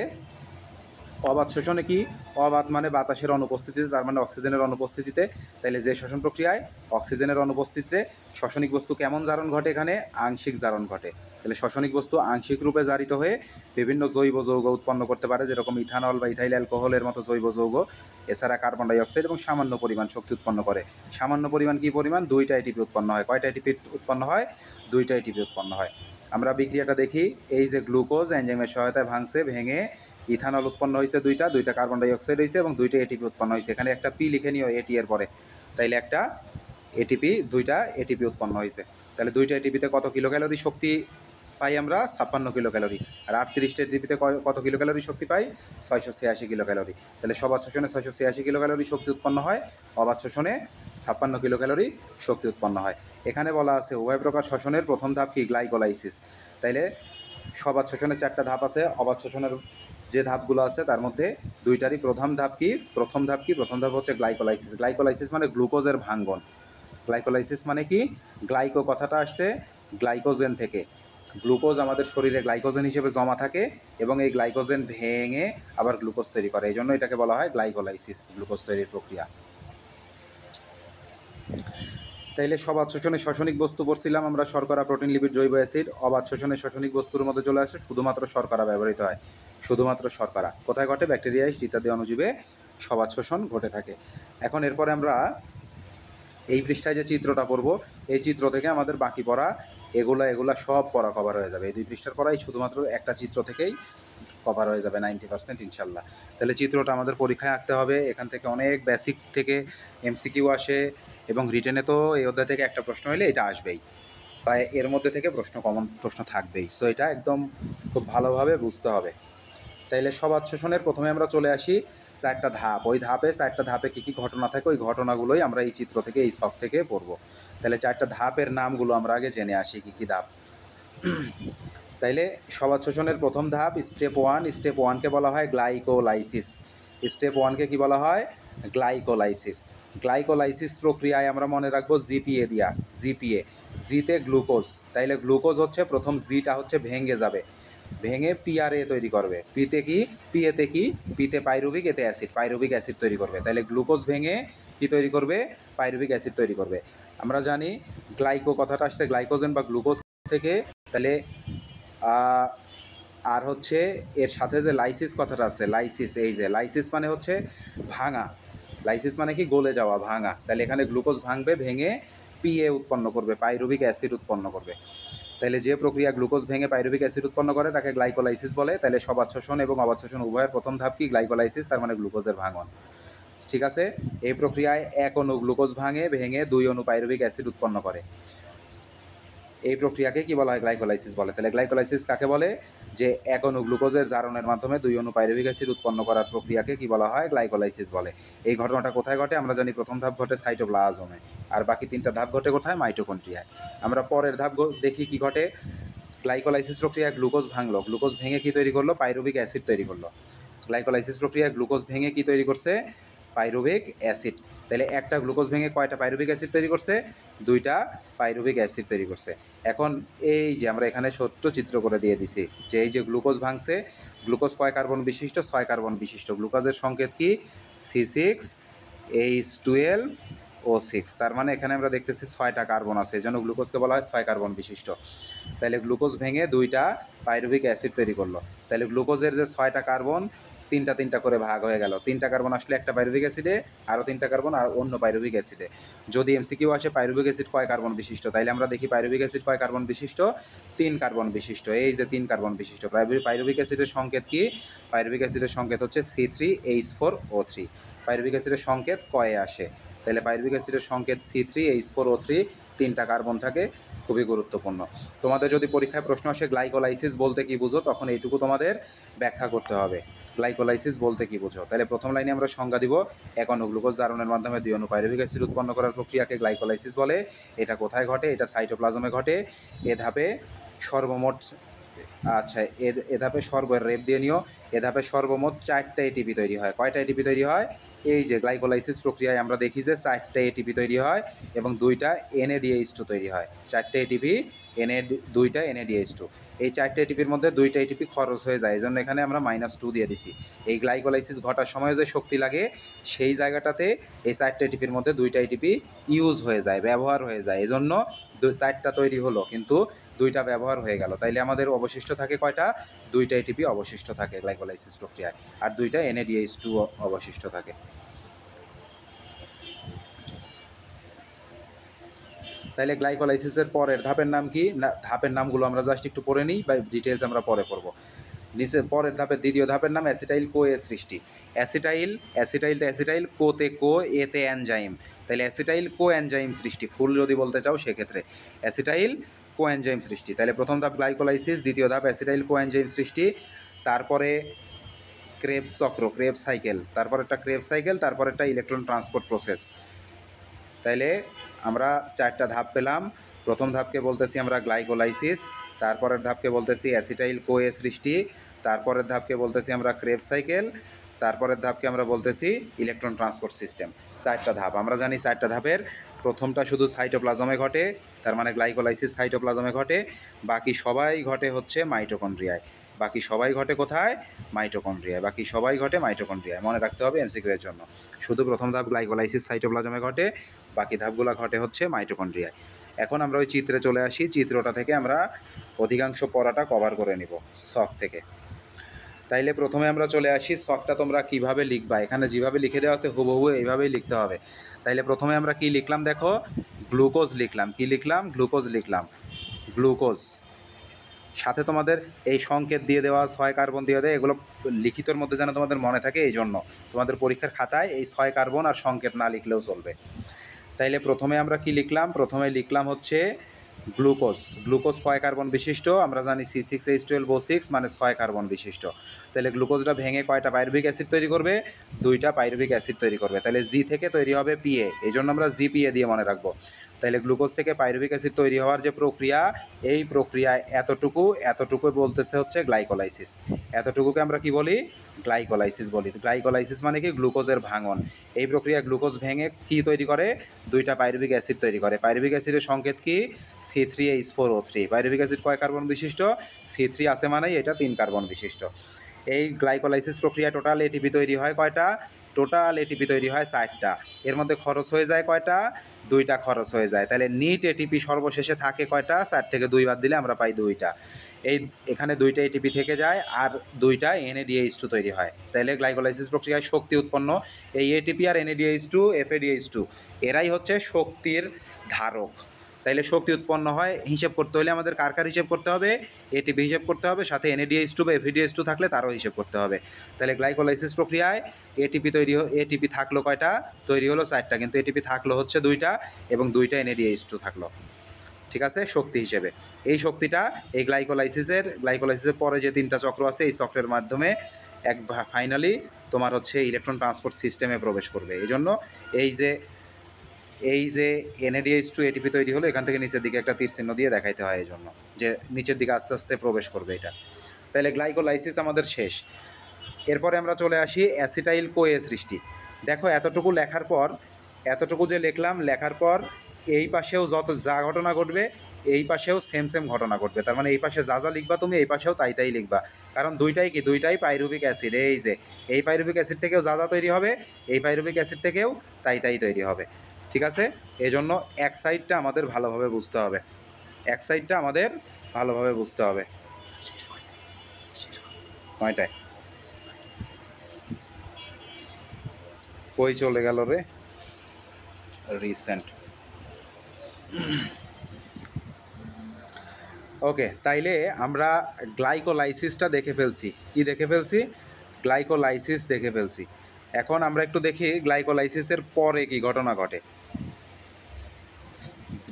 অবাত শোষণে কি, অবাত মানে বাতাসের অনুপস্থিতিতে, তার মানে অক্সিজেনের অনুপস্থিতিতে। তাইলে যে শ্বসন প্রক্রিয়ায় অক্সিজেনের অনুপস্থিতিতে শ্বসনিক বস্তু কেমন জারণ ঘটে, এখানে আংশিক জারণ ঘটে। তাহলে শ্বসনিক বস্তু আংশিক রূপে জারিত হয়ে বিভিন্ন জৈব যৌগ উৎপন্ন করতে পারে, যেরকম ইথানল বা ইথাইল অ্যালকোহলের মতো জৈব যৌগ। এছাড়া কার্বন ডাইঅক্সাইড এবং সামান্য পরিমাণ শক্তি উৎপন্ন করে। সামান্য পরিমাণ কি পরিমাণ, 2টা এটিপি উৎপন্ন হয়। কয়টা এটিপি উৎপন্ন হয়, 2টা এটিপি উৎপন্ন হয়। আমরা বিক্রিয়াটা দেখি, এই যে গ্লুকোজ এনজাইমের সহায়তায় ভেঙে ইথানল উৎপন্ন হয়েছে, 2টা কার্বন ডাইঅক্সাইড হয়েছে এবং 2টা এটিপি উৎপন্ন হয়েছে। এখানে একটা পি লিখে নিও এটি এর পরে। তাইলে একটা এটিপি, 2টা এটিপি উৎপন্ন হয়েছে। তাহলে 2টা এটিপিতে কত কিলো ক্যালোরি শক্তি পাই আমরা, 56 কিলো ক্যালোরি। আর 38টা এটিপিতে কত কিলো ক্যালোরি শক্তি পাই, 686 কিলো ক্যালোরি। তাহলে সবাত শোষণে 686 কিলো ক্যালোরি শক্তি উৎপন্ন হয়, অবাত শোষণে 56 কিলো ক্যালোরি শক্তি উৎপন্ন হয়। এখানে বলা আছে উভয় প্রকার শ্বসনের প্রথম ধাপ কি, গ্লাইকোলাইসিস। তাইলে সবাত শোষণের 4টা ধাপ আছে, অবাত শোষণের যে ধাপগুলো আছে তার মধ্যে 2টারই প্রথম ধাপ প্রথম ধাপ হচ্ছে গ্লাইকোলাইসিস। গ্লাইকোলাইসিস মানে গ্লুকোজের ভাঙ্গন। গ্লাইকোলাইসিস মানে কি, গ্লাইকো কথাটা আসছে গ্লাইকোজেন থেকে। গ্লুকোজ আমাদের শরীরে গ্লাইকোজেন হিসেবে জমা থাকে এবং এই গ্লাইকোজেন ভেঙে আবার গ্লুকোজ তৈরি করে, এই জন্য এটাকে বলা হয় গ্লাইকোলাইসিস, গ্লুকোজ তৈরির প্রক্রিয়া। তাইলে সবাত শোষণে শ্বসনিক বস্তু পড়ছিলাম আমরা, শর্করা, প্রোটিন, লিপিড, জৈব অ্যাসিড। অবাত শোষণে শ্বসনিক বস্তুর মধ্যে চলে আসে শুধুমাত্র শর্করা ব্যবহৃত হয়, শুধুমাত্র শর্করা। কোথায় ঘটে, ব্যাকটেরিয়া, ইত্যাদি অণুজীবে সবাত শোষণ ঘটে থাকে। এখন এরপরে আমরা এই পৃষ্ঠায় যে চিত্রটা পড়ব, এই চিত্র থেকে আমাদের বাকি পড়া এগুলা সব পড়া কভার হয়ে যাবে। এই 2 পৃষ্ঠার পড়াই শুধুমাত্র একটা চিত্র থেকেই কভার হয়ে যাবে 90% ইনশাল্লাহ। তাহলে চিত্রটা আমাদের পরীক্ষায় আঁকতে হবে। এখান থেকে অনেক বেসিক থেকে এমসিকিউ আসে এবং রিটেনে তো এই অধ্যায় থেকে একটা প্রশ্ন হলে এটা আসবেই, বা এর মধ্যে থেকে কমন প্রশ্ন থাকবেই। সো এটা একদম খুব ভালোভাবে বুঝতে হবে। তাইলে সবাত শোষণের প্রথমে আমরা চলে আসি 4টা ধাপ। ওই 4টা ধাপে কী কী ঘটনা থাকে, ওই ঘটনাগুলোই আমরা এই চিত্র থেকে, এই ছক থেকে পড়ব। তাহলে 4টা ধাপের নামগুলো আমরা আগে জেনে আসি কী কী ধাপ। তাইলে সবাত শোষণের প্রথম ধাপ স্টেপ 1। স্টেপ 1কে বলা হয় গ্লাইকোলাইসিস। স্টেপ 1কে কী বলা হয়, গ্লাইকোলাইসিস। গ্লাইকোলাইসিস প্রক্রিয়ায় আমরা মনে রাখবো জিপিএ দিয়া, জিপিএ, জিতে গ্লুকোজ। তাইলে গ্লুকোজ হচ্ছে প্রথম, জিটা হচ্ছে ভেঙে যাবে, ভেঙে পিআরএ তৈরি করবে। পিতে পাইরুভিক, এতে অ্যাসিড, পাইরুভিক অ্যাসিড তৈরি করবে। তাহলে গ্লুকোজ ভেঙে কি তৈরি করবে, পাইরুভিক অ্যাসিড তৈরি করবে। আমরা জানি গ্লাইকো কথাটা আসছে গ্লাইকোজেন বা গ্লুকোজ থেকে। তাহলে আর হচ্ছে এর সাথে যে লাইসিস কথাটা আছে, লাইসিস, এই যে লাইসিস মানে হচ্ছে ভাঙা, লাইসিস মানে কি, গলে যাওয়া, ভাঙা। তাহলে এখানে গ্লুকোজ ভাঙবে, ভেঙে পিএ উৎপন্ন করবে, পাইরুভিক অ্যাসিড উৎপন্ন করবে। তাহলে যে প্রক্রিয়া গ্লুকোজ ভেঙে পাইরুভিক অ্যাসিড উৎপন্ন করে তাকে গ্লাইকোলাইসিস বলে। তাহলে সবাত শোষণ এবং অবাত শোষণ উভয়ের প্রথম ধাপ কি, গ্লাইকোলাইসিস, তার মানে গ্লুকোজের ভাঙন। ঠিক আছে, এই প্রক্রিয়ায় 1 অণু গ্লুকোজ ভেঙে 2 অণু পাইরুভিক অ্যাসিড উৎপন্ন করে। এই প্রক্রিয়াকে কি বলা হয়, গ্লাইকোলাইসিস বলে। তাহলে গ্লাইকোলাইসিস কাকে বলে, যে 1 অণু গ্লুকোজের জারণের মাধ্যমে 2 অণু পাইরুভিক অ্যাসিড উৎপন্ন করার প্রক্রিয়াকে কি বলা হয়, গ্লাইকোলাইসিস বলে। এই ঘটনাটা কোথায় ঘটে, আমরা জানি প্রথম ধাপ ঘটে সাইটোপ্লাজমে, আর বাকি 3টা ধাপ ঘটে কোথায়, মাইটোকন্ড্রিয়ায়। আমরা পরের ধাপ দেখি কি ঘটে। গ্লাইকোলাইসিস প্রক্রিয়ায় গ্লুকোজ ভাঙলো, গ্লুকোজ ভেঙে কি তৈরি করলো, পাইরুভিক অ্যাসিড তৈরি করলো। গ্লাইকোলাইসিস প্রক্রিয়ায় গ্লুকোজ ভেঙে কি তৈরি করছে, পাইরুভিক অ্যাসিড। তাহলে একটা গ্লুকোজ ভেঙে কয়টা পাইরুভিক অ্যাসিড তৈরি করছে, দুইটা পাইরুভিক অ্যাসিড তৈরি করছে। এখন এই যে আমরা এখানে ছোট্ট চিত্র করে দিয়ে দিছি যে এই যে গ্লুকোজ ভাঙছে, গ্লুকোজ কয় কার্বন বিশিষ্ট? 6 কার্বন বিশিষ্ট। গ্লুকোজের সংকেত কি? C6H12O6। তার মানে এখানে আমরা দেখতেছি 6টা কার্বন আছে, এই জন্য গ্লুকোজকে বলা হয় 6 কার্বন বিশিষ্ট। তাহলে গ্লুকোজ ভেঙে দুইটা পাইরুভিক অ্যাসিড তৈরি করলো। তাহলে গ্লুকোজের যে 6টা কার্বন তিনটা তিনটা করে ভাগ হয়ে গেল। 3টা কার্বন আসলে একটা পাইরুভিক অ্যাসিডে, আরও 3টা কার্বন আর অন্য পাইরুভিক অ্যাসিডে। যদি এমসিকিউ আসে পাইরুভিক অ্যাসিড কয় কার্বন বিশিষ্ট, তাইলে আমরা দেখি পাইরুভিক অ্যাসিড কয় কার্বন বিশিষ্ট? 3 কার্বন বিশিষ্ট। এই যে 3 কার্বন বিশিষ্ট পাইরুভিক অ্যাসিডের সংকেত কি? পাইরুভিক অ্যাসিডের সংকেত হচ্ছে C3H4O3। পাইরুভিক অ্যাসিডের সংকেত কয়ে আসে? তাহলে পাইরুভিক অ্যাসিডের সংকেত C3H4O3, 3টা কার্বন থাকে, খুবই গুরুত্বপূর্ণ। তোমাদের যদি পরীক্ষায় প্রশ্ন আসে গ্লাইকোলাইসিস বলতে কি বুঝো, তখন এইটুকু তোমাদের ব্যাখ্যা করতে হবে গ্লাইকোলাইসিস বলতে কি বুঝো। তাহলে প্রথম লাইনে আমরা সংজ্ঞা দিব, 1 অণু গ্লুকোজ জারণের মাধ্যমে 2 অণু পাইরুভিক অ্যাসিড উৎপন্ন করার প্রক্রিয়াকে গ্লাইকোলাইসিস বলে। এটা কোথায় ঘটে? এটা সাইটোপ্লাজমে ঘটে। এ ধাপে সর্বমোট এ ধাপে রেপ দিয়ে নিও। এ ধাপে সর্বমোট 4টা এটিপি তৈরি হয়। কয়টা এটিপি তৈরি হয়? এই যে গ্লাইকোলাইসিস প্রক্রিয়ায় আমরা দেখি যে 4টা এটিপি তৈরি হয় এবং 2টা NADH2 তৈরি হয়। 4টে এটিপি, 2টা NADH2। এই 4টে এটিপির মধ্যে 2টা এটিপি খরচ হয়ে যায়, এই জন্য এখানে আমরা -2 দিয়ে দিছি। এই গ্লাইকোলাইসিস ঘটার সময় যে শক্তি লাগে সেই জায়গাটাতে এই 4টে এটিপির মধ্যে 2টা এটিপি ইউজ হয়ে যায়, ব্যবহার হয়ে যায়, এই জন্য 4টা তৈরি হলো কিন্তু 2টা ব্যবহার হয়ে গেল। তাইলে আমাদের অবশিষ্ট থাকে কয়টা? 2টা এটিপি অবশিষ্ট থাকে গ্লাইকোলাইসিস প্রক্রিয়ায়, আর 2টা NADH2 অবশিষ্ট থাকে। তাইলে গ্লাইকোলাইসিসের পরের ধাপের নাম কি? না, ধাপের নামগুলো আমরা জাস্ট একটু পড়ে নিই, বা ডিটেলস আমরা পরে পড়বো। নিচে পরের ধাপের দ্বিতীয় ধাপের নাম অ্যাসিটাইল কো এ সৃষ্টি। অ্যাসিটাইল কোতে কো, এতে এনজাইম। তাহলে অ্যাসিটাইল কো এনজাইম সৃষ্টি, ফুল যদি বলতে চাও সেক্ষেত্রে অ্যাসিটাইল কো এনজাইম সৃষ্টি। তাহলে প্রথম ধাপ গ্লাইকোলাইসিস, দ্বিতীয় ধাপ অ্যাসিটাইল কো এনজাইম সৃষ্টি, তারপরে ক্রেবস চক্র, ক্রেবস সাইকেল, তারপর একটা ক্রেবস সাইকেল, তারপর একটা ইলেকট্রন ট্রান্সপোর্ট প্রসেস। তাইলে আমরা 4টা ধাপ পেলাম। প্রথম ধাপকে বলতেছি আমরা গ্লাইকোলাইসিস, তারপরের ধাপকে বলতেছি অ্যাসিটাইল কো এ সৃষ্টি, তারপরের ধাপকে বলতেছি আমরা ক্রেবস সাইকেল, তারপরের ধাপকে আমরা বলতেছি ইলেকট্রন ট্রান্সপোর্ট সিস্টেম। 4টা ধাপ আমরা জানি। 4টা ধাপের প্রথমটা শুধু সাইটোপ্লাজমে ঘটে, তার মানে গ্লাইকোলাইসিস সাইটোপ্লাজমে ঘটে। বাকি সবাই ঘটে হচ্ছে মাইটোকন্ড্রিয়ায়। বাকি সবাই ঘটে কোথায়? মাইটোকন্ড্রিয়ায়। বাকি সবাই ঘটে মাইটোকন্ড্রিয়ায়, মনে রাখতে হবে এমসিকিউ এর জন্য। শুধু প্রথম ধাপ গ্লাইকোলাইসিস সাইটোপ্লাজমে ঘটে, বাকি ধাপগুলো ঘটে হচ্ছে মাইটোকন্ড্রিয়ায়। এখন আমরা ওই চিত্রে চলে আসি। চিত্রটা থেকে আমরা অধিকাংশ পড়াটা কভার করে নিব ছক থেকে। তাইলে প্রথমে আমরা চলে আসি ছকটা তোমরা কিভাবে লিখবা, এখানে যেভাবে লিখে দেওয়া আছে হুবহু এইভাবেই লিখতে হবে। তাইলে প্রথমে আমরা কি লিখলাম দেখো, গ্লুকোজ লিখলাম। কি লিখলাম? গ্লুকোজ লিখলাম। গ্লুকোজ সাথে তোমাদের এই সংকেত দিয়ে দেওয়া, 6 কার্বন দিয়ে দেয়, এগুলো লিখিতর মধ্যে যেন তোমাদের মনে থাকে, এই জন্য তোমাদের পরীক্ষার খাতায় এই 6 কার্বন আর সংকেত না লিখলেও চলবে। তাইলে প্রথমে আমরা কি লিখলাম? প্রথমে লিখলাম হচ্ছে গ্লুকোজ। গ্লুকোজ কয় কার্বন বিশিষ্ট? আমরা জানি C6H12O6 মানে 6 কার্বন বিশিষ্ট। তাহলে গ্লুকোজটা ভেঙে কয়টা পাইরুভিক অ্যাসিড তৈরি করবে? 2টা পাইরুভিক অ্যাসিড তৈরি করবে। তাহলে জি থেকে তৈরি হবে পিএ, এই জন্য আমরা জিপিএ দিয়ে মনে রাখবো। তাহলে গ্লুকোজ থেকে পাইরুভিক অ্যাসিড তৈরি হওয়ার যে প্রক্রিয়া, এই প্রক্রিয়ায় এতটুকু বলতেছে হচ্ছে গ্লাইকোলাইসিস। এতটুকুকে আমরা কি বলি? গ্লাইকোলাইসিস বলি। গ্লাইকোলাইসিস মানে কি? গ্লুকোজের ভাঙন। এই প্রক্রিয়া গ্লুকোজ ভেঙে কি তৈরি করে? 2টা পাইরুভিক অ্যাসিড তৈরি করে। পাইরুভিক অ্যাসিডের সংকেত কি? C3H4O3। পাইরুভিক অ্যাসিড কয় কার্বন বিশিষ্ট? C3 আছে মানে এটা 3 কার্বন বিশিষ্ট। এই গ্লাইকোলাইসিস প্রক্রিয়া টোটাল এটিপি তৈরি হয় কয়টা? টোটাল এটিপি তৈরি হয় 4টা। এর মধ্যে খরচ হয়ে যায় কয়টা? 2টা খরচ হয়ে যায়। তাহলে নিট এটিপি সর্বশেষে থাকে কয়টা? 4 থেকে 2 বাদ দিলে আমরা পাই 2টা। এখানে 2টা এটিপি থেকে যায় আর 2টা NADH2 তৈরি হয়। তাহলে গ্লাইকোলাইসিস প্রক্রিয়ায় শক্তি উৎপন্ন, এই এটিপি আর NADH2 FADH2 এরাই হচ্ছে শক্তির ধারক। তাইলে শক্তি উৎপন্ন হয়, হিসেব করতে হলে আমাদের কার হিসেব করতে হবে? এটিপি হিসেব করতে হবে, সাথে NADH2 বা FADH2 থাকলে তারও হিসেব করতে হবে। তাহলে গ্লাইকোলাইসিস প্রক্রিয়ায় এটিপি থাকলো কয়টা? তৈরি হলো 4টা, কিন্তু এটিপি থাকলো হচ্ছে 2টা এবং 2টা NADH2 থাকলো। ঠিক আছে, শক্তি হিসেবে। এই শক্তিটা এই গ্লাইকোলাইসিসের পরে যে 3টা চক্র আছে, এই চক্রের মাধ্যমে ফাইনালি তোমার হচ্ছে ইলেকট্রন ট্রান্সপোর্ট সিস্টেমে প্রবেশ করবে। এই জন্য এই যে NADH2 এটিপি তৈরি হলো, এখান থেকে নিচের দিকে একটা তীর চিহ্ন দিয়ে দেখাইতে হয়, এই জন্য যে নিচের দিকে আস্তে আস্তে প্রবেশ করবে এটা। তাহলে গ্লাইকোলাইসিস আমাদের শেষ। এরপরে আমরা চলে আসি অ্যাসিটাইল কো এ সৃষ্টি। দেখো এতটুকু লেখার পর, এতটুকু যে লেখার পর এই পাশেও যত যা ঘটনা ঘটবে এই পাশেও সেম ঘটনা ঘটবে। তার মানে এই পাশে যা যা লিখবা তুমি এই পাশেও তাই লিখবা, কারণ দুইটাই কি, দুইটাই পাইরুভিক অ্যাসিড। এই যে এই পাইরুভিক অ্যাসিড থেকেও যা যা তৈরি হবে এই পাইরুভিক অ্যাসিড থেকেও তাই তৈরি হবে। ঠিক আছে, এই জন্য এক সাইডটা আমাদের ভালোভাবে বুঝতে হবে, এক সাইডটা আমাদের ভালোভাবে বুঝতে হবে। কয়টায় কই চলে গেল রে রিসেন্ট। ওকে, তাইলে আমরা গ্লাইকোলাইসিসটা দেখে ফেলছি। কি দেখে ফেলছি? গ্লাইকোলাইসিস দেখে ফেলছি। এখন আমরা একটু দেখি গ্লাইকোলাইসিসের পরে কি ঘটনা ঘটে।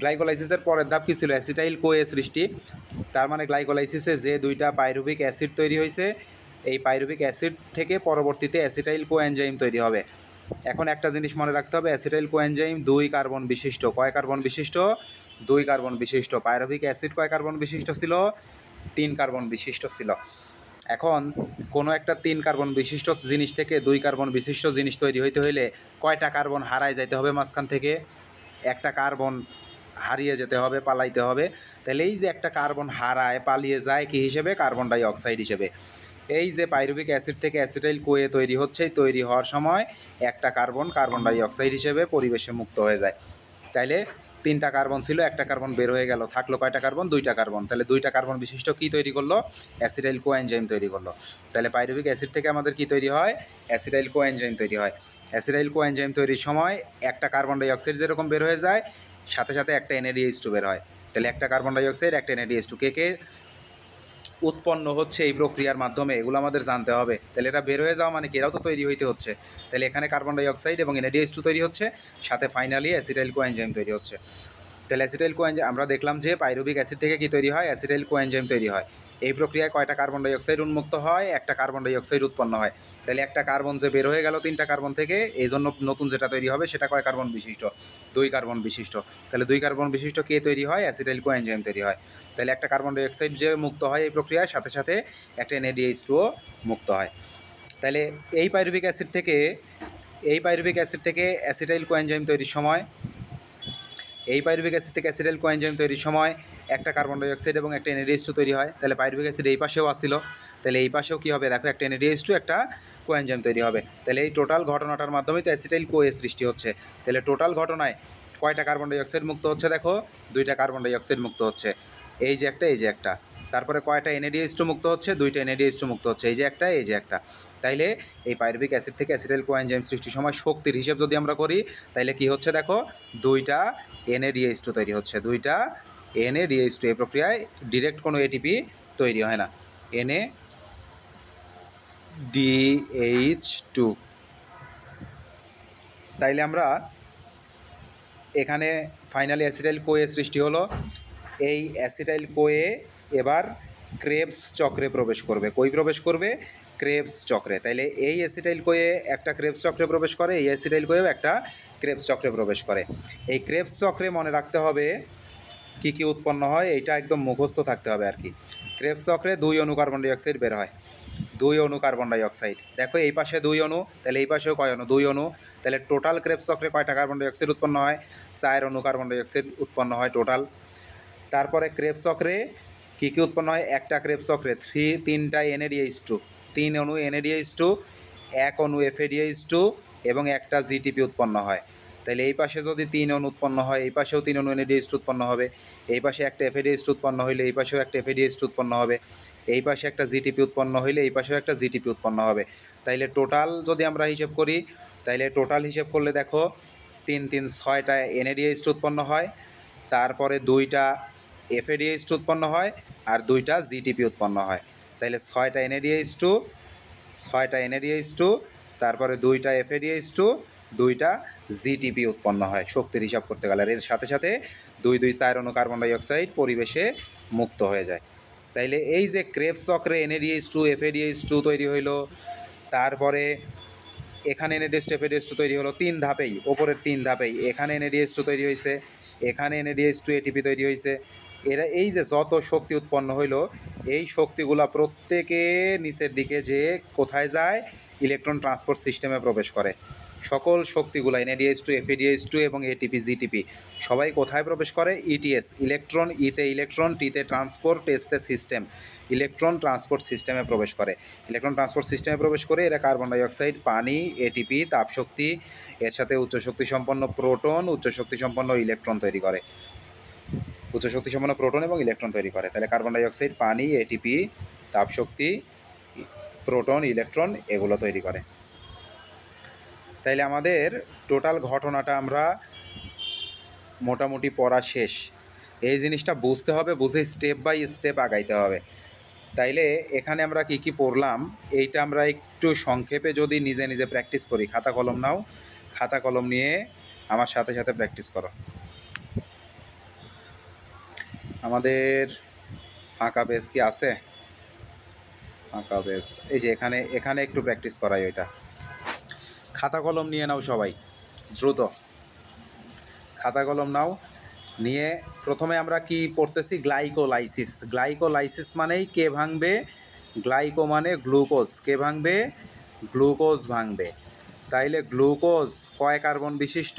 গ্লাইকোলাইসিসের পরের ধাপ কী ছিল? অ্যাসিটাইল কোয়ে সৃষ্টি। তার মানে গ্লাইকোলাইসিসে যে দুইটা পাইরুভিক অ্যাসিড তৈরি হয়েছে, এই পাইরুভিক অ্যাসিড থেকে পরবর্তীতে অ্যাসিটাইল কোএনজাইম তৈরি হবে। এখন একটা জিনিস মনে রাখতে হবে, অ্যাসিটাইল কোএনজাইম 2 কার্বন বিশিষ্ট। কয় কার্বন বিশিষ্ট? 2 কার্বন বিশিষ্ট। পাইরুভিক অ্যাসিড কয় কার্বন বিশিষ্ট ছিল? 3 কার্বন বিশিষ্ট ছিল। এখন কোনো একটা 3 কার্বন বিশিষ্ট জিনিস থেকে 2 কার্বন বিশিষ্ট জিনিস তৈরি হইতে হইলে কয়টা কার্বন হারায় যাইতে হবে? মাঝখান থেকে একটা কার্বন হারিয়ে যেতে হবে, পালাইতে হবে। তাহলে এই যে একটা কার্বন হারায় পালিয়ে যায় কি হিসেবে? কার্বন ডাই অক্সাইড হিসেবে। এই যে পাইরুভিক অ্যাসিড থেকে অ্যাসিটাইল কোয়ে তৈরি হচ্ছে, তৈরি হওয়ার সময় একটা কার্বন কার্বন ডাই অক্সাইড হিসেবে পরিবেশে মুক্ত হয়ে যায়। তাইলে 3টা কার্বন ছিল, একটা কার্বন বের হয়ে গেল, থাকলো কয়টা কার্বন? 2টা কার্বন। তাহলে 2টা কার্বন বিশিষ্ট কি তৈরি করলো? অ্যাসিটাইল কোএনজাইম তৈরি করলো। তাহলে পাইরুভিক অ্যাসিড থেকে আমাদের কি তৈরি হয়? অ্যাসিটাইল কোএনজাইম তৈরি হয়। অ্যাসিটাইল কোএনজাইম তৈরির সময় একটা কার্বন ডাই অক্সাইড যেরকম বের হয়ে যায়, সাথে সাথে একটা NADH2 বের হয়। তাহলে একটা কার্বন ডাই অক্সাইড, একটা NADH2, কে উৎপন্ন হচ্ছে এই প্রক্রিয়ার মাধ্যমে, এগুলো আমাদের জানতে হবে। তাহলে এটা বের হয়ে যাওয়া মানে কি? এরাও তো তৈরি হইতে হচ্ছে। তাহলে এখানে কার্বন ডাই অক্সাইড এবং NADH2 তৈরি হচ্ছে, সাথে ফাইনালি অ্যাসিটাইল কোএনজাইম তৈরি হচ্ছে। তাহলে অ্যাসিটাইল কোএনজাইম আমরা দেখলাম যে পাইরুভিক অ্যাসিড থেকে কি তৈরি হয়? অ্যাসিটাইল কোএনজাইম তৈরি হয়। এই প্রক্রিয়ায় কয়টা কার্বন ডাই অক্সাইড উন্মুক্ত হয়? একটা কার্বন ডাই অক্সাইড উৎপন্ন হয়। তাহলে একটা কার্বন যে বের হয়ে গেল 3টা কার্বন থেকে, এই জন্য নতুন যেটা তৈরি হবে সেটা কয় কার্বন বিশিষ্ট? 2 কার্বন বিশিষ্ট। তাহলে 2 কার্বন বিশিষ্ট কে তৈরি হয়? অ্যাসিটাইল কোএনজাইম তৈরি হয়। তাহলে একটা কার্বন ডাই অক্সাইড যে মুক্ত হয় এই প্রক্রিয়ায়, সাথে সাথে একটা NADH2 মুক্ত হয়। তাহলে এই পাইরুভিক অ্যাসিড থেকে অ্যাসিটাইল কোএনজাইম তৈরির সময়, এই পাইরুভিক অ্যাসিড থেকে অ্যাসিটাইল কোএনজাইম তৈরির সময় একটা কার্বন ডাই অক্সাইড এবং একটা NADH2 তৈরি হয়। তাহলে পাইরুভিক অ্যাসিড এই পাশেও আসছিল, তাহলে এই পাশেও কী হবে? দেখো, একটা NADH2, একটা কোএনজাইম তৈরি হবে। তাহলে এই টোটাল ঘটনাটার মাধ্যমেই তো অ্যাসিটাইল কোয়ে সৃষ্টি হচ্ছে। তাহলে টোটাল ঘটনায় কয়টা কার্বন ডাই অক্সাইড মুক্ত হচ্ছে? দেখো, 2টা কার্বন ডাই অক্সাইড মুক্ত হচ্ছে, এই যে একটা, এই যে একটা। তারপরে কয়টা NADH2 মুক্ত হচ্ছে? 2টা NADH2 মুক্ত হচ্ছে, এই যে একটা, এই যে একটা। তাইলে এই পাইরুভিক অ্যাসিড থেকে অ্যাসিটাইল কোএনজাইম সৃষ্টির সময় শক্তির হিসেব যদি আমরা করি, তাইলে কি হচ্ছে? দেখো, 2টা NADH2 তৈরি হচ্ছে, 2টা NADH2। এই প্রক্রিয়ায় ডিরেক্ট কোনো ATP তৈরি হয় না, NADH2। তাইলে আমরা এখানে ফাইনালি অ্যাসিটাইল কোয়ে সৃষ্টি হলো। এই অ্যাসিটাইল কোয়ে এবার ক্রেবস চক্রে প্রবেশ করবে। কই প্রবেশ করবে? ক্রেবস চক্রে। তাইলে এই অ্যাসিটাইল কোয়ে একটা ক্রেবস চক্রে প্রবেশ করে, এই অ্যাসিটাইল কোয়েও একটা ক্রেবস চক্রে প্রবেশ করে। এই ক্রেবস চক্রে মনে রাখতে হবে কি কি উৎপন্ন হয়, এইটা একদম মুখস্থ থাকতে হবে আর কি। ক্রেবস চক্রে 2 অণু কার্বন ডাই অক্সাইড বের হয়, 2 অণু কার্বন ডাই অক্সাইড। দেখো, এই পাশে 2 অণু, তাহলে এই পাশেও কয় অণু? 2 অণু। তাহলে টোটাল ক্রেবস চক্রে কয়টা কার্বন ডাই অক্সাইড উৎপন্ন হয়? 4 অণু কার্বন ডাই অক্সাইড উৎপন্ন হয় টোটাল। তারপরে ক্রেবস চক্রে কী কী উৎপন্ন হয়? একটা ক্রেবস চক্রে 3টা NADH2, 3 অণু NADH2, 1 অণু FADH2 এবং একটা GTP উৎপন্ন হয়। তাহলে এই পাশে যদি 3 অণু উৎপন্ন হয়, এই পাশেও 3 অণু NADH2 উৎপন্ন হবে। এই পাশে একটা FADH2 উৎপন্ন হইলে এই পাশেও একটা FADH2 উৎপন্ন হবে। এই পাশে একটা GTP উৎপন্ন হইলে এই পাশেও একটা GTP উৎপন্ন হবে। তাইলে টোটাল যদি আমরা হিসেব করি, তাইলে টোটাল হিসেব করলে দেখো, 3 3 6টা NADH2 উৎপন্ন হয়, তারপরে 2টা FADH2 উৎপন্ন হয়, আর 2টা GTP উৎপন্ন হয়। তাইলে 6টা NADH2, তারপরে 2টা FADH2, 2টা GTP উৎপন্ন হয় শক্তির হিসাব করতে গেলে। আর এর সাথে সাথে 2 2 4 অণু কার্বন ডাই অক্সাইড পরিবেশে মুক্ত হয়ে যায়। তাইলে এই যে ক্রেবস চক্রে NADH2 FADH2 তৈরি হইল, তারপরে এখানে NADH2 FADH2 তৈরি হলো 3 ধাপেই, ওপরের 3 ধাপেই। এখানে NADH2 তৈরি হয়েছে, এখানে NADH2 ATP তৈরি হয়েছে। এরা এই যে যত শক্তি উৎপন্ন হইল, এই শক্তিগুলা প্রত্যেকে নিচের দিকে যে কোথায় যায়? ইলেকট্রন ট্রান্সপোর্ট সিস্টেমে প্রবেশ করে। সকল শক্তিগুলো NADH2, FADH2 এবং ATP, GTP সবাই কোথায় প্রবেশ করে? ETS, ইলেকট্রন, ইতে ইলেকট্রন, টিতে ট্রান্সপোর্ট, এসতে সিস্টেম, ইলেকট্রন ট্রান্সপোর্ট সিস্টেমে প্রবেশ করে। ইলেকট্রন ট্রান্সপোর্ট সিস্টেমে প্রবেশ করে এরা কার্বন ডাইঅক্সাইড, পানি, এটিপি, তাপশক্তি, এর সাথে উচ্চ শক্তি সম্পন্ন প্রোটন, উচ্চ শক্তি সম্পন্ন ইলেকট্রন তৈরি করে, উচ্চ শক্তি সম্পন্ন প্রোটন এবং ইলেকট্রন তৈরি করে। তাহলে কার্বন ডাইঅক্সাইড, পানি, এটিপি, তাপশক্তি, প্রোটন, ইলেকট্রন এগুলো তৈরি করে। তাইলে আমাদের টোটাল ঘটনাটা আমরা মোটামুটি পড়া শেষ। এই জিনিসটা বুঝতে হবে, বুঝে স্টেপ বাই স্টেপ আগাইতে হবে। তাইলে এখানে আমরা কি কি পড়লাম এইটা আমরা একটু সংক্ষেপে যদি নিজে নিজে প্র্যাকটিস করি। খাতা কলম নাও, খাতা কলম নিয়ে আমার সাথে সাথে প্র্যাকটিস করো। আমাদের ফাঁকা পেজ কি আছে? ফাঁকা পেজ এই যে এখানে, এখানে একটু প্র্যাকটিস করাই। ওইটা খাতা কলম নিয়ে নাও সবাই, দ্রুত খাতা কলম নাও। নিয়ে প্রথমে আমরা কি পড়তেছি? গ্লাইকোলাইসিস। গ্লাইকোলাইসিস মানেই কে ভাঙবে? গ্লাইকো মানে গ্লুকোজ, কে ভাঙবে? গ্লুকোজ ভাঙবে। তাইলে গ্লুকোজ কয় কার্বন বিশিষ্ট?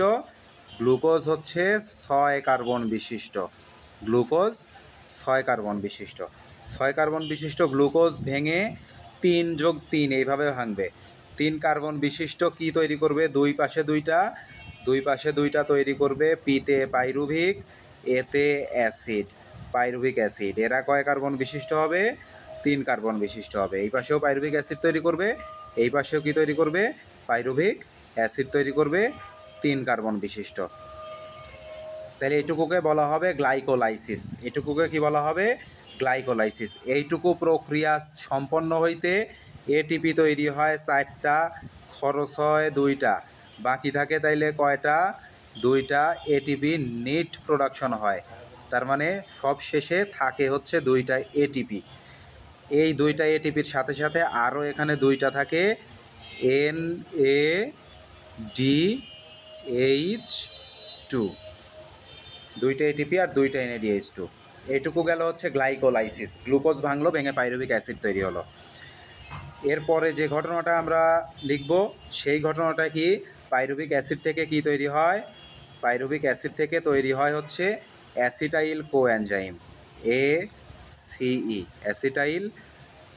গ্লুকোজ হচ্ছে 6 কার্বন বিশিষ্ট। গ্লুকোজ 6 কার্বন বিশিষ্ট। 6 কার্বন বিশিষ্ট গ্লুকোজ ভেঙে 3 যোগ 3 এইভাবে ভাঙবে। 3 কার্বন বিশিষ্ট কি তৈরি করবে? দুই পাশে দুইটা তৈরি করবে। পিতে পাইরুভিক, এতে অ্যাসিড, পাইরুভিক অ্যাসিড। এরা কয় কার্বন বিশিষ্ট হবে? 3 কার্বন বিশিষ্ট হবে। এই পাশেও পাইরুভিক অ্যাসিড তৈরি করবে, এই পাশেও কি তৈরি করবে? পাইরুভিক অ্যাসিড তৈরি করবে, 3 কার্বন বিশিষ্ট। তাহলে এইটুকুকে বলা হবে গ্লাইকোলাইসিস। এটুকুকে কি বলা হবে? গ্লাইকোলাইসিস। এইটুকু প্রক্রিয়া সম্পন্ন হইতে এটিপি তৈরি হয় 4টা, খরচ হয় 2টা, বাকি থাকে তাইলে কয়টা? 2টা এটিপি নিট প্রোডাকশন হয়। তার মানে সব শেষে থাকে হচ্ছে 2টা এটিপি। এই 2টা এটিপির সাথে সাথে আরও এখানে 2টা থাকে, NADH2, 2টা এটিপি আর 2টা NADH2। এইটুকু গেল হচ্ছে গ্লাইকোলাইসিস। গ্লুকোজ ভাঙলো, ভেঙে পাইরুভিক অ্যাসিড তৈরি হলো। এরপরে যে ঘটনাটা আমরা লিখব সেই ঘটনাটা কি? পাইরুভিক অ্যাসিড থেকে কি তৈরি হয়? পাইরুভিক অ্যাসিড থেকে তৈরি হয় হচ্ছে acetyl coenzyme, ACE, acetyl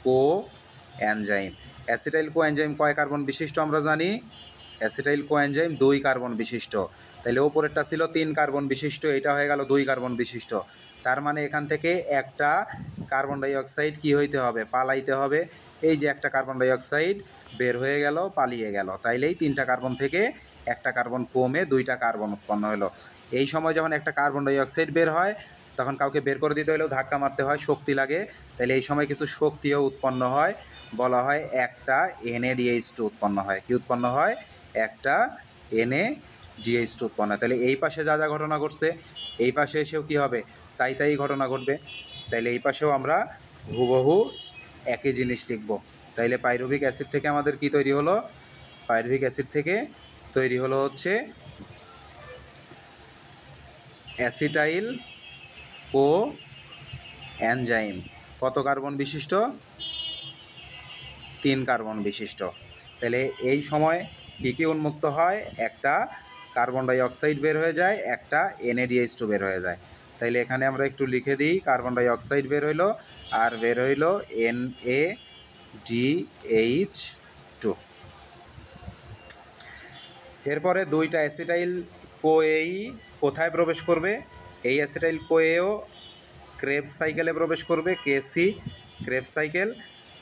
coenzyme. Acetyl coenzyme কয় কার্বন বিশিষ্ট আমরা জানি? অ্যাসিটাইল কোএনজাইম 2 কার্বন বিশিষ্ট। তাহলে ওপরেরটা ছিল 3 কার্বন বিশিষ্ট, এটা হয়ে গেল 2 কার্বন বিশিষ্ট। তার মানে এখান থেকে একটা কার্বন ডাইঅক্সাইড কি হইতে হবে? পালাইতে হবে। এই যে একটা কার্বন ডাইঅক্সাইড বের হয়ে গেল, পালিয়ে গেল। তাইলেই 3টা কার্বন থেকে একটা কার্বন কমে 2টা কার্বন উৎপন্ন হলো। এই সময় যখন একটা কার্বন ডাইঅক্সাইড বের হয় তখন কাউকে বের করে দিতে হলেও ধাক্কা মারতে হয়, শক্তি লাগে। তাহলে এই সময় কিছু শক্তিও উৎপন্ন হয়, বলা হয় একটা NADH2 উৎপন্ন হয়। কি উৎপন্ন হয়? একটা NADH2 উৎপন্ন হয়। তাহলে এই পাশে যা যা ঘটনা ঘটছে এই পাশে এসেও কি হবে? তাই ঘটনা ঘটবে। তাইলে এই পাশেও আমরা হুবহু একই জিনিস লিখব। তাইলে পাইরুভিক অ্যাসিড থেকে আমাদের কি তৈরি হলো? পাইরুভিক অ্যাসিড থেকে তৈরি হলো হচ্ছে অ্যাসিটাইল কোএনজাইম। কত কার্বন বিশিষ্ট? 3 কার্বন বিশিষ্ট। তাহলে এই সময় কী কী উন্মুক্ত হয়? একটা কার্বন ডাইঅক্সাইড বের হয়ে যায়, একটা NADH2 বের হয়ে যায়। তাইলে এখানে আমরা একটু লিখে দিই, কার্বন ডাইঅক্সাইড বের হইলো আর বের হইলো NADH2। এরপরে 2টা অ্যাসিটাইল কোএই কোথায় প্রবেশ করবে? এই অ্যাসিটাইল কোএও ক্রেবস সাইকেলে প্রবেশ করবে, KC, ক্রেবস সাইকেল।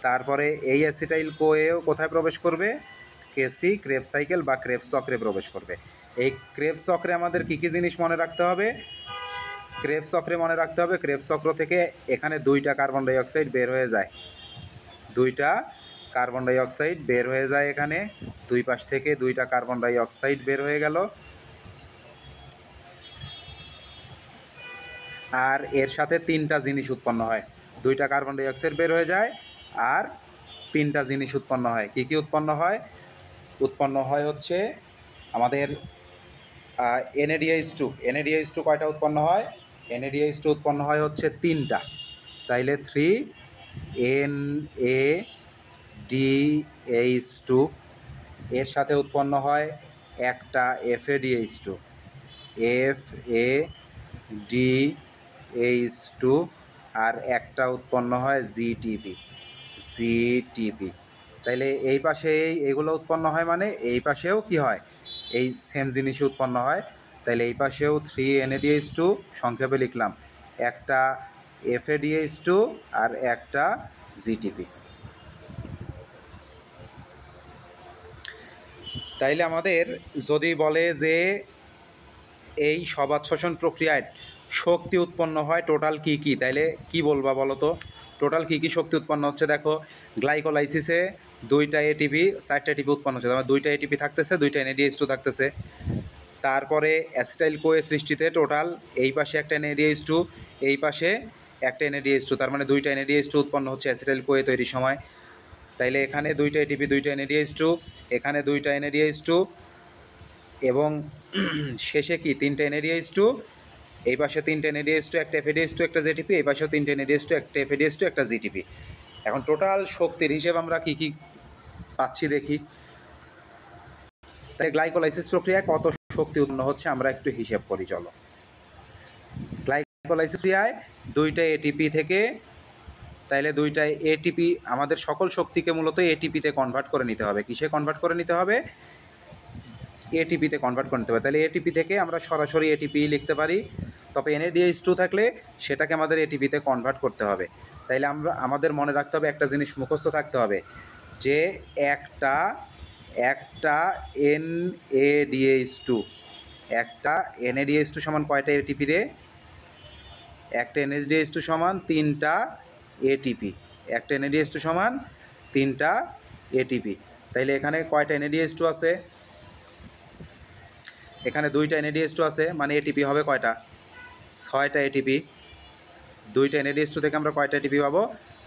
তারপরে এই অ্যাসিটাইল কোএও কোথায় প্রবেশ করবে? KC, ক্রেবস সাইকেল বা ক্রেবস চক্রে প্রবেশ করবে। এই ক্রেবস চক্রে আমাদের কী কী জিনিস মনে রাখতে হবে? ক্রেবস চক্রে মনে রাখতে হবে, ক্রেবস চক্র থেকে এখানে 2টা কার্বন ডাইঅক্সাইড বের হয়ে যায়, 2টা কার্বন ডাইঅক্সাইড বের হয়ে যায়। এখানে দুই পাশ থেকে 2টা কার্বন ডাইঅক্সাইড বের হয়ে গেল, আর এর সাথে 3টা জিনিস উৎপন্ন হয়। 2টা কার্বন ডাইঅক্সাইড বের হয়ে যায় আর 3টা জিনিস উৎপন্ন হয়। কী কী উৎপন্ন হয়? উৎপন্ন হয় হচ্ছে আমাদের NADH2। NADH2 কয়টা উৎপন্ন হয়? NADH2 উৎপন্ন হয় হচ্ছে 3টা। তাইলে 3 NADH2। এর সাথে উৎপন্ন হয় একটা FADH2, FADH2 আর একটা উৎপন্ন হয় জিটিপি। তাইলে এই পাশে এইগুলো উৎপন্ন হয়, মানে এই পাশেও কি হয়, এই সেম জিনিসই উৎপন্ন হয়। তাইলে এই পাশেও 3NADH2, সংক্ষেপে লিখলাম একটা FADH2 আর একটা জিটিপি। তাইলে আমাদের যদি বলে যে এই সবাত শ্বসন প্রক্রিয়ায় শক্তি উৎপন্ন হয় টোটাল কি কি, তাইলে কি বলবা বলো তো? টোটাল কি কি শক্তি উৎপন্ন হচ্ছে? দেখো, গ্লাইকোলাইসিসে 2টা ATP 4টা ATP উৎপন্ন হচ্ছে, তার মানে 2টা ATP থাকতেছে, 2টা NADH2 থাকতেছে। তারপরে অ্যাসিটাইল কোয়ে সৃষ্টিতে টোটাল এই পাশে একটা NADH2, এই পাশে একটা NADH2, তার মানে 2টা NADH2 উৎপন্ন হচ্ছে অ্যাসিটাইল কোয়ে তৈরির সময়। তাইলে এখানে 2টা ATP 2টা NADH2, এখানে 2টা NADH2 এবং শেষে কি 3টে NADH2, এই পাশে 3টে NADH2, একটা FADH2 একটা জিটিপি, এই পাশেও 3টে NADH2 একটা FADH2 একটা জিটিপি। এখন টোটাল শক্তির হিসেব আমরা কি কি পাচ্ছি দেখি। তাই গ্লাইকোলাইসিস প্রক্রিয়ায় কত শক্তি উৎপন্ন হচ্ছে আমরা একটু হিসেব করি, চলো। গ্লাইকোলাইসিস প্রক্রিয়ায় 2টা ATP থেকে, তাইলে 2টা ATP আমাদের সকল শক্তিকে মূলত ATPতে কনভার্ট করে নিতে হবে। কিসে কনভার্ট করে নিতে হবে? ATPতে কনভার্ট করে নিতে হবে। তাহলে ATP থেকে আমরা সরাসরি ATP লিখতে পারি, তবে NADH2 থাকলে সেটাকে আমাদের ATPতে কনভার্ট করতে হবে। তাইলে আমাদের মনে রাখতে হবে, একটা জিনিস মুখস্থ থাকতে হবে, যে একটা NADH2 সমান কয়টা ATP রে? একটা NADH2 সমান 3টা ATP, একটা NADH2 সমান 3টা ATP। তাইলে এখানে কয়টা NADH2 আছে? এখানে 2টা NADH2 আছে, মানে ATP হবে কয়টা? 6টা ATP। 2টা NADH2 থেকে আমরা কয়টা ATP পাবো?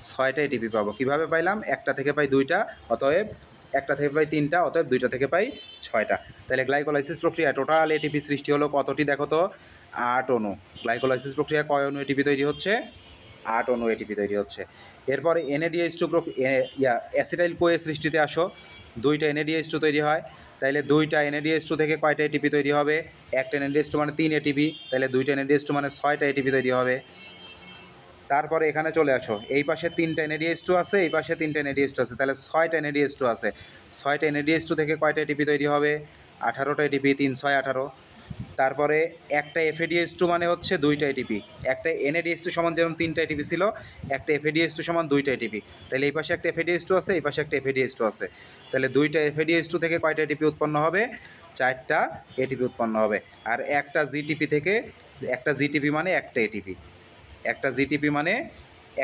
6টা ATP পাবো। কিভাবে পাইলাম? একটা থেকে পাই 2টা, অতএব একটা থেকে পাই 3টা, অতএব 2টা থেকে পাই 6টা। তাহলে গ্লাইকোলাইসিস প্রক্রিয়া টোটাল ATP সৃষ্টি হলো কতটি দেখো তো? 8 অণু। গ্লাইকোলাইসিস প্রক্রিয়া কয় অণু ATP তৈরি হচ্ছে? 8 অণু ATP তৈরি হচ্ছে। এরপরে NADH2 অ্যাসিটাইল কোয়ে সৃষ্টিতে আসো। 2টা NADH2 তৈরি হয়, তাইলে 2টা NADH2 থেকে কয়টা ATP তৈরি হবে? একটা NADH2 মানে 3 ATP, তাহলে 2টা NADH2 মানে 6টা ATP তৈরি হবে। তারপরে এখানে চলে আসো, এই পাশে 3টা NADH2 আছে, এই পাশে 3টা NADH2 আছে, তাহলে 6টা NADH2 আছে। 6টা NADH2 থেকে কয়টা ATP তৈরি হবে? 18টা ATP, 3 6 18। তারপরে একটা FADH2 মানে হচ্ছে 2টা ATP। একটা NADH2 সমান যেমন 3টা ATP ছিল, একটা FADH2 সমান 2টা ATP। তাহলে এই পাশে একটা FADH2 আছে, এই পাশে একটা FADH2 আছে, তাহলে 2টা FADH2 থেকে কয়টা ATP উৎপন্ন হবে? 4টা ATP উৎপন্ন হবে। আর একটা জিটিপি থেকে, একটা জিটিপি মানে একটা ATP, একটা জিটিপি মানে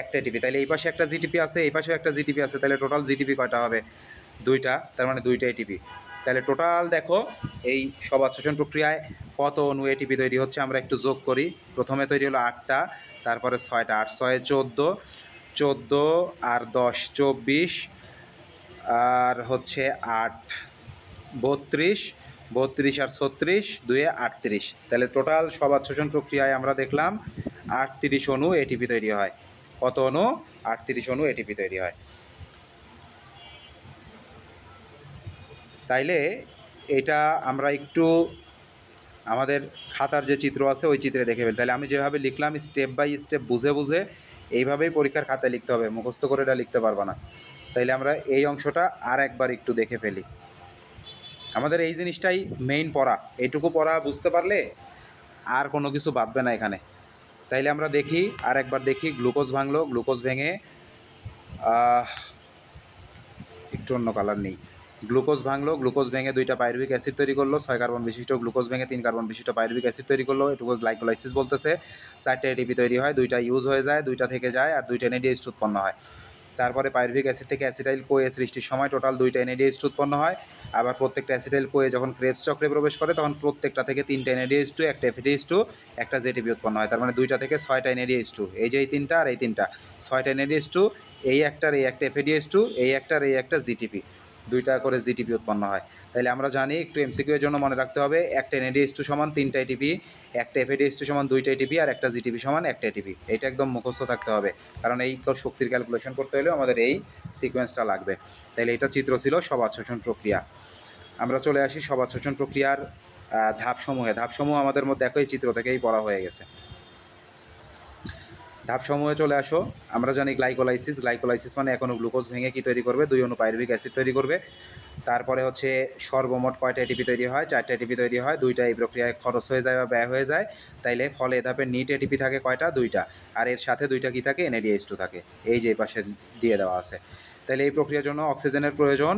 একটা ATP। তাহলে এই পাশে একটা জিটিপি আছে, এই পাশেও একটা জিটিপি আছে, তাহলে টোটাল জিটিপি কয়টা হবে? 2টা, তার মানে 2টা ATP। তাহলে টোটাল দেখো এই সবাত শ্বসন প্রক্রিয়ায় কত অণু ATP তৈরি হচ্ছে আমরা একটু যোগ করি। প্রথমে তৈরি হলো 8টা, তারপরে 6টা, 8 6 14, 14 আর 10 24, আর হচ্ছে 8 32, 32 আর 36, 2 38। তাহলে টোটাল সবাত শ্বসন প্রক্রিয়ায় আমরা দেখলাম 38 অণু ATP তৈরি হয়। কত অণু? 38 অণু ATP তৈরি হয়। তাইলে এটা আমরা একটু আমাদের খাতার যে চিত্র আছে ওই চিত্রে দেখে ফেলি। তাহলে আমি যেভাবে লিখলাম স্টেপ বাই স্টেপ বুঝে বুঝে এইভাবেই পরীক্ষার খাতায় লিখতে হবে, মুখস্থ করে এটা লিখতে পারবা না। তাইলে আমরা এই অংশটা আর একবার একটু দেখে ফেলি। আমাদের এই জিনিসটাই মেইন পড়া, এইটুকু পড়া বুঝতে পারলে আর কোনো কিছু বাদবে না এখানে। তাইলে আমরা দেখি, আর একবার দেখি। গ্লুকোজ ভাঙলো, গ্লুকোজ ভেঙে একটু অন্য কালার নেই। গ্লুকোজ ভাঙলো, গ্লুকোজ ভেঙে 2টা পাইরুভিক অ্যাসিড তৈরি করলো, 6 কার্বন বিশিষ্ট গ্লুকোজ ভেঙে 3 কার্বন বিশিষ্ট পাইরুভিক অ্যাসিড তৈরি করলো, এটুকু গ্লাইকোলাইসিস বলতেছে। 4টা ATP তৈরি হয়, 2টা ইউজ হয়ে যায়, 2টা থেকে যায়, আর 2টা NADH2 উৎপন্ন হয়। তারপরে পাইরুভিক অ্যাসিড থেকে অ্যাসিটাইল কোয়ে সৃষ্টির সময় টোটাল 2টা NADH2 উৎপন্ন হয়। আবার প্রত্যেকটা অ্যাসিটাইল কোয়ে যখন ক্রেবস চক্রে প্রবেশ করে তখন প্রত্যেকটা থেকে 3টা NADH2, একটা FADH2, একটা জিটিপি উৎপন্ন হয়। তার মানে 2টা থেকে 6টা NADH2, এই যে এই 3টা আর এই 3টা, 6টা NADH2, এই একটার এই একটা FADH2, এই একটার এই একটা জিটিপি, 2টা করে জিটিপি উৎপন্ন হয়। তাহলে আমরা জানি, একটু MCQ এর জন্য মনে রাখতে হবে, একটা NADH2 সমান 3টা ATP, একটা FADH2 সমান 2টা ATP, আর একটা জিটিপি সমান একটা ATP। এইটা একদম মুখস্থ থাকতে হবে, কারণ এই শক্তির ক্যালকুলেশন করতে হলেও আমাদের এই সিকোয়েন্সটা লাগবে। তাহলে এটা চিত্র ছিল সবাত শ্বসন প্রক্রিয়া। আমরা চলে আসি সবাত শোষণ প্রক্রিয়ার ধাপসমূহ আমাদের মধ্যে দেখো এই চিত্র থেকেই পড়া হয়ে গেছে। ধাপসমূহে চলে আসো। আমরা জানি গ্লাইকোলাইসিস মানে এখনো গ্লুকোজ ভেঙে কি তৈরি করবে, 2 অণু পাইরুভিক অ্যাসিড তৈরি করবে। তারপরে হচ্ছে সর্বমোট কয়টা এটিপি তৈরি হয়, 4টা এটিপি তৈরি হয়, 2টা এই প্রক্রিয়ায় খরচ হয়ে যায় বা ব্যয় হয়ে যায়। তাইলে ফলে এ ধাপে নিট এটিপি থাকে কয়টা, 2টা, আর এর সাথে 2টা কি থাকে, NADH2 থাকে, এই যে পাশে দিয়ে দেওয়া আছে। তাইলে এই প্রক্রিয়ার জন্য অক্সিজেনের প্রয়োজন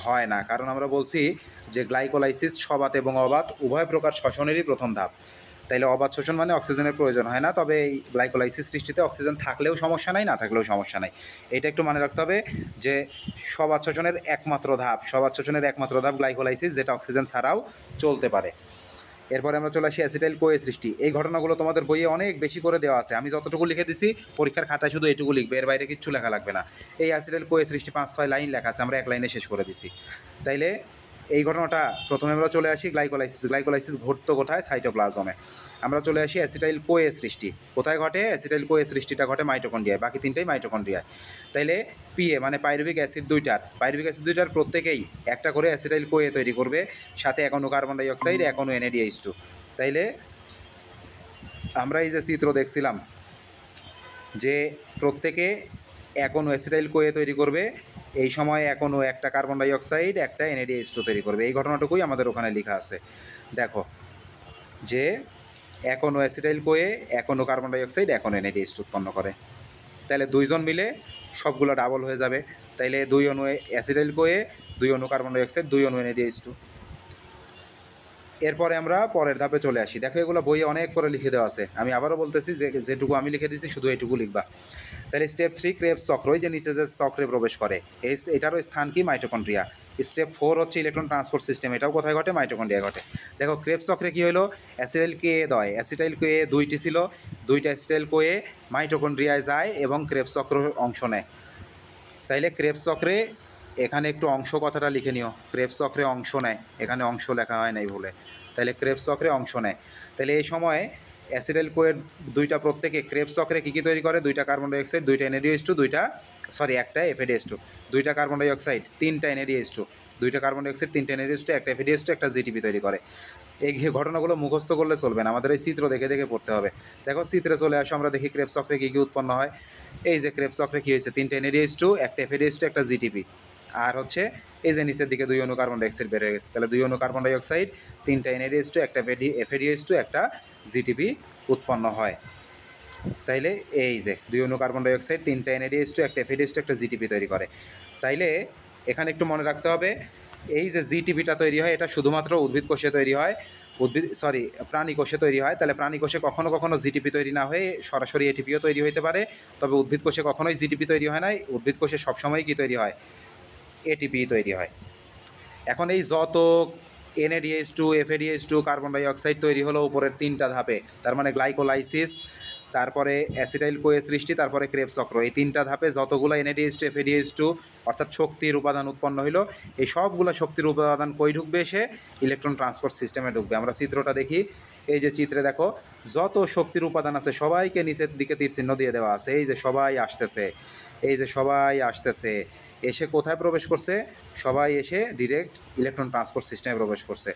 হয় না, কারণ আমরা বলছি যে গ্লাইকোলাইসিস সবাত এবং অবাত উভয় প্রকার শ্বসনেরই প্রথম ধাপ। তাইলে অবাত শোষণ মানে অক্সিজেনের প্রয়োজন হয় না, তবে এই গ্লাইকোলাইসিস সৃষ্টিতে অক্সিজেন থাকলেও সমস্যা নাই, না থাকলেও সমস্যা নাই। এটা একটু মনে রাখতে হবে যে সবাত শোষণের একমাত্র ধাপ গ্লাইকোলাইসিস, যেটা অক্সিজেন ছাড়াও চলতে পারে। এরপরে আমরা চলে আসি অ্যাসিটাইল কোয়ে সৃষ্টি। এই ঘটনাগুলো তোমাদের বইয়ে অনেক বেশি করে দেওয়া আছে, আমি যতটুকু লিখে দিছি পরীক্ষার খাতায় শুধু এটুকু লিখবে, এর বাইরে কিচ্ছু লেখা লাগবে না। এই অ্যাসিটাইল কোয়ে সৃষ্টি 5-6 লাইন লেখা আছে, আমরা 1 লাইনে শেষ করে দিছি। তাইলে এই ঘটনাটা প্রথমে আমরা চলে আসি গ্লাইকোলাইসিস ঘটতো কোথায়, সাইটোপ্লাজমে। আমরা চলে আসি অ্যাসিটাইল কোয়ে সৃষ্টি কোথায় ঘটে, অ্যাসিটাইল কোয়ে সৃষ্টিটা ঘটে মাইটোকন্ড্রিয়ায়, বাকি 3টাই মাইটোকন্ড্রিয়ায়। তাইলে পিএ মানে পাইরুভিক অ্যাসিড দুইটার প্রত্যেকেই একটা করে অ্যাসিটাইল কোয়ে তৈরি করবে, সাথে 1 অণু কার্বন ডাই অক্সাইড, 1 অণু NADH2। তাইলে আমরা এই যে চিত্র দেখছিলাম যে প্রত্যেকে 1 অণু অ্যাসিটাইল কোয়ে তৈরি করবে, এই সময় 1 অণু একটা কার্বন ডাই অক্সাইড, একটা NADH2 তৈরি করবে। এই ঘটনাটুকুই আমাদের ওখানে লেখা আছে। দেখো যে 1 অণু অ্যাসিটাইল কোয়ে 1 অণু কার্বন ডাই অক্সাইড, 1 অণু NADH2 উৎপন্ন করে। তাহলে 2 জন মিলে সবগুলো ডাবল হয়ে যাবে। তাইলে 2 অণু অ্যাসিটাইল কোয়ে, 2 অণু কার্বন ডাই অক্সাইড, 2 অণু NADH2। এরপরে আমরা পরের ধাপে চলে আসি। দেখো এগুলো বইয়ে অনেক করে লিখে দেওয়া আছে, আমি আবারও বলতেছি যে যেটুকু আমি লিখে দিয়েছি শুধু এইটুকু লিখবা। তাহলে স্টেপ 3 ক্রেবস চক্র, ওই যে নিচে যে চক্রে প্রবেশ করে, এটারও স্থান কি, মাইটোকন্ড্রিয়া। স্টেপ 4 হচ্ছে ইলেকট্রন ট্রান্সপোর্ট সিস্টেম, এটাও কোথায় ঘটে, মাইটোকন্ড্রিয়া ঘটে। দেখো ক্রেবস চক্রে কী হলো, অ্যাসিটাইল কোয়ে 2টি ছিল, 2টা অ্যাসিটাইল কোয়ে মাইটোকন্ড্রিয়ায় যায় এবং ক্রেবস চক্র অংশ নেয়। তাইলে ক্রেবস চক্রে এখানে একটু অংশ কথাটা লিখে নিও, ক্রেবস চক্রে অংশ নেয়, এখানে অংশ লেখা হয় নাই ভুলে। তাহলে ক্রেবস চক্রে অংশ নেয়। তাহলে এই সময় অ্যাসিটাইল কোয়ের 2টা প্রত্যেকে ক্রেবস চক্রে কী কী তৈরি করে, 2টা কার্বন ডাই অক্সাইড, 2টা NADH2, একটা FADH2, 2টা কার্বন ডাই অক্সাইড, 3টা NADH2, 2টা কার্বন ডাই অক্সাইড, 3টা NADH2, একটা FADH2, একটা GTP তৈরি করে। এই ঘটনাগুলো মুখস্থ করলে চলবে না, আমাদের এই চিত্র দেখে দেখে পড়তে হবে। দেখো চিত্রে চলে আসো, আমরা দেখি ক্রেবস চক্রে কী কী উৎপন্ন হয়। এই যে ক্রেবস চক্রে কী হয়েছে, 3টা NADH2, একটা FADH2, একটা GTP, আর হচ্ছে এই যে নিচের দিকে 2 অণু কার্বন ডাই অক্সাইড বের হয়ে গেছে। তাহলে 2 অণু কার্বন ডাই অক্সাইড, 3টা NADH2, একটা FADH2, একটা GTP উৎপন্ন হয়। তাইলে এই যে 2 অণু কার্বন ডাই অক্সাইড, 3টা NADH2, একটা FADH2, একটা GTP তৈরি করে। তাইলে এখানে একটু মনে রাখতে হবে, এই যে GTPটা তৈরি হয় এটা শুধুমাত্র উদ্ভিদ কোষে তৈরি হয়, প্রাণী কোষে তৈরি হয়। তাহলে প্রাণী কোষে কখনো কখনো GTP তৈরি না হয়ে সরাসরি ATPও তৈরি হইতে পারে, তবে উদ্ভিদ কোষে কখনোই GTP তৈরি হয় না, উদ্ভিদ কোষে সবসময় কি তৈরি হয়, ATP তৈরি হয়। এখন এই যত NADH2, FADH2, carbon die oxide তৈরি হলো উপরের 3টা ধাপে, তার মানে গ্লাইকোলাইসিস, তারপরে অ্যাসিটাইল কোয়ে সৃষ্টি, তারপরে ক্রেবস চক্র, এই 3টা ধাপে যতগুলো NADH2, FADH2 অর্থাৎ শক্তির উপাদান উৎপন্ন হইলো, এই সবগুলো শক্তির উপাদান কই ঢুকবে, এসে ইলেকট্রন ট্রান্সপোর্ট সিস্টেমে ঢুকবে। আমরা চিত্রটা দেখি, এই যে চিত্রে দেখো যত শক্তির উপাদান আছে সবাইকে নিচের দিকে তীর চিহ্ন দিয়ে দেওয়া আছে, এই যে সবাই আসতেছে, এসে কোথায় প্রবেশ করছে, সবাই এসে ডিরেক্ট ইলেকট্রন ট্রান্সপোর্ট সিস্টেমে প্রবেশ করছে,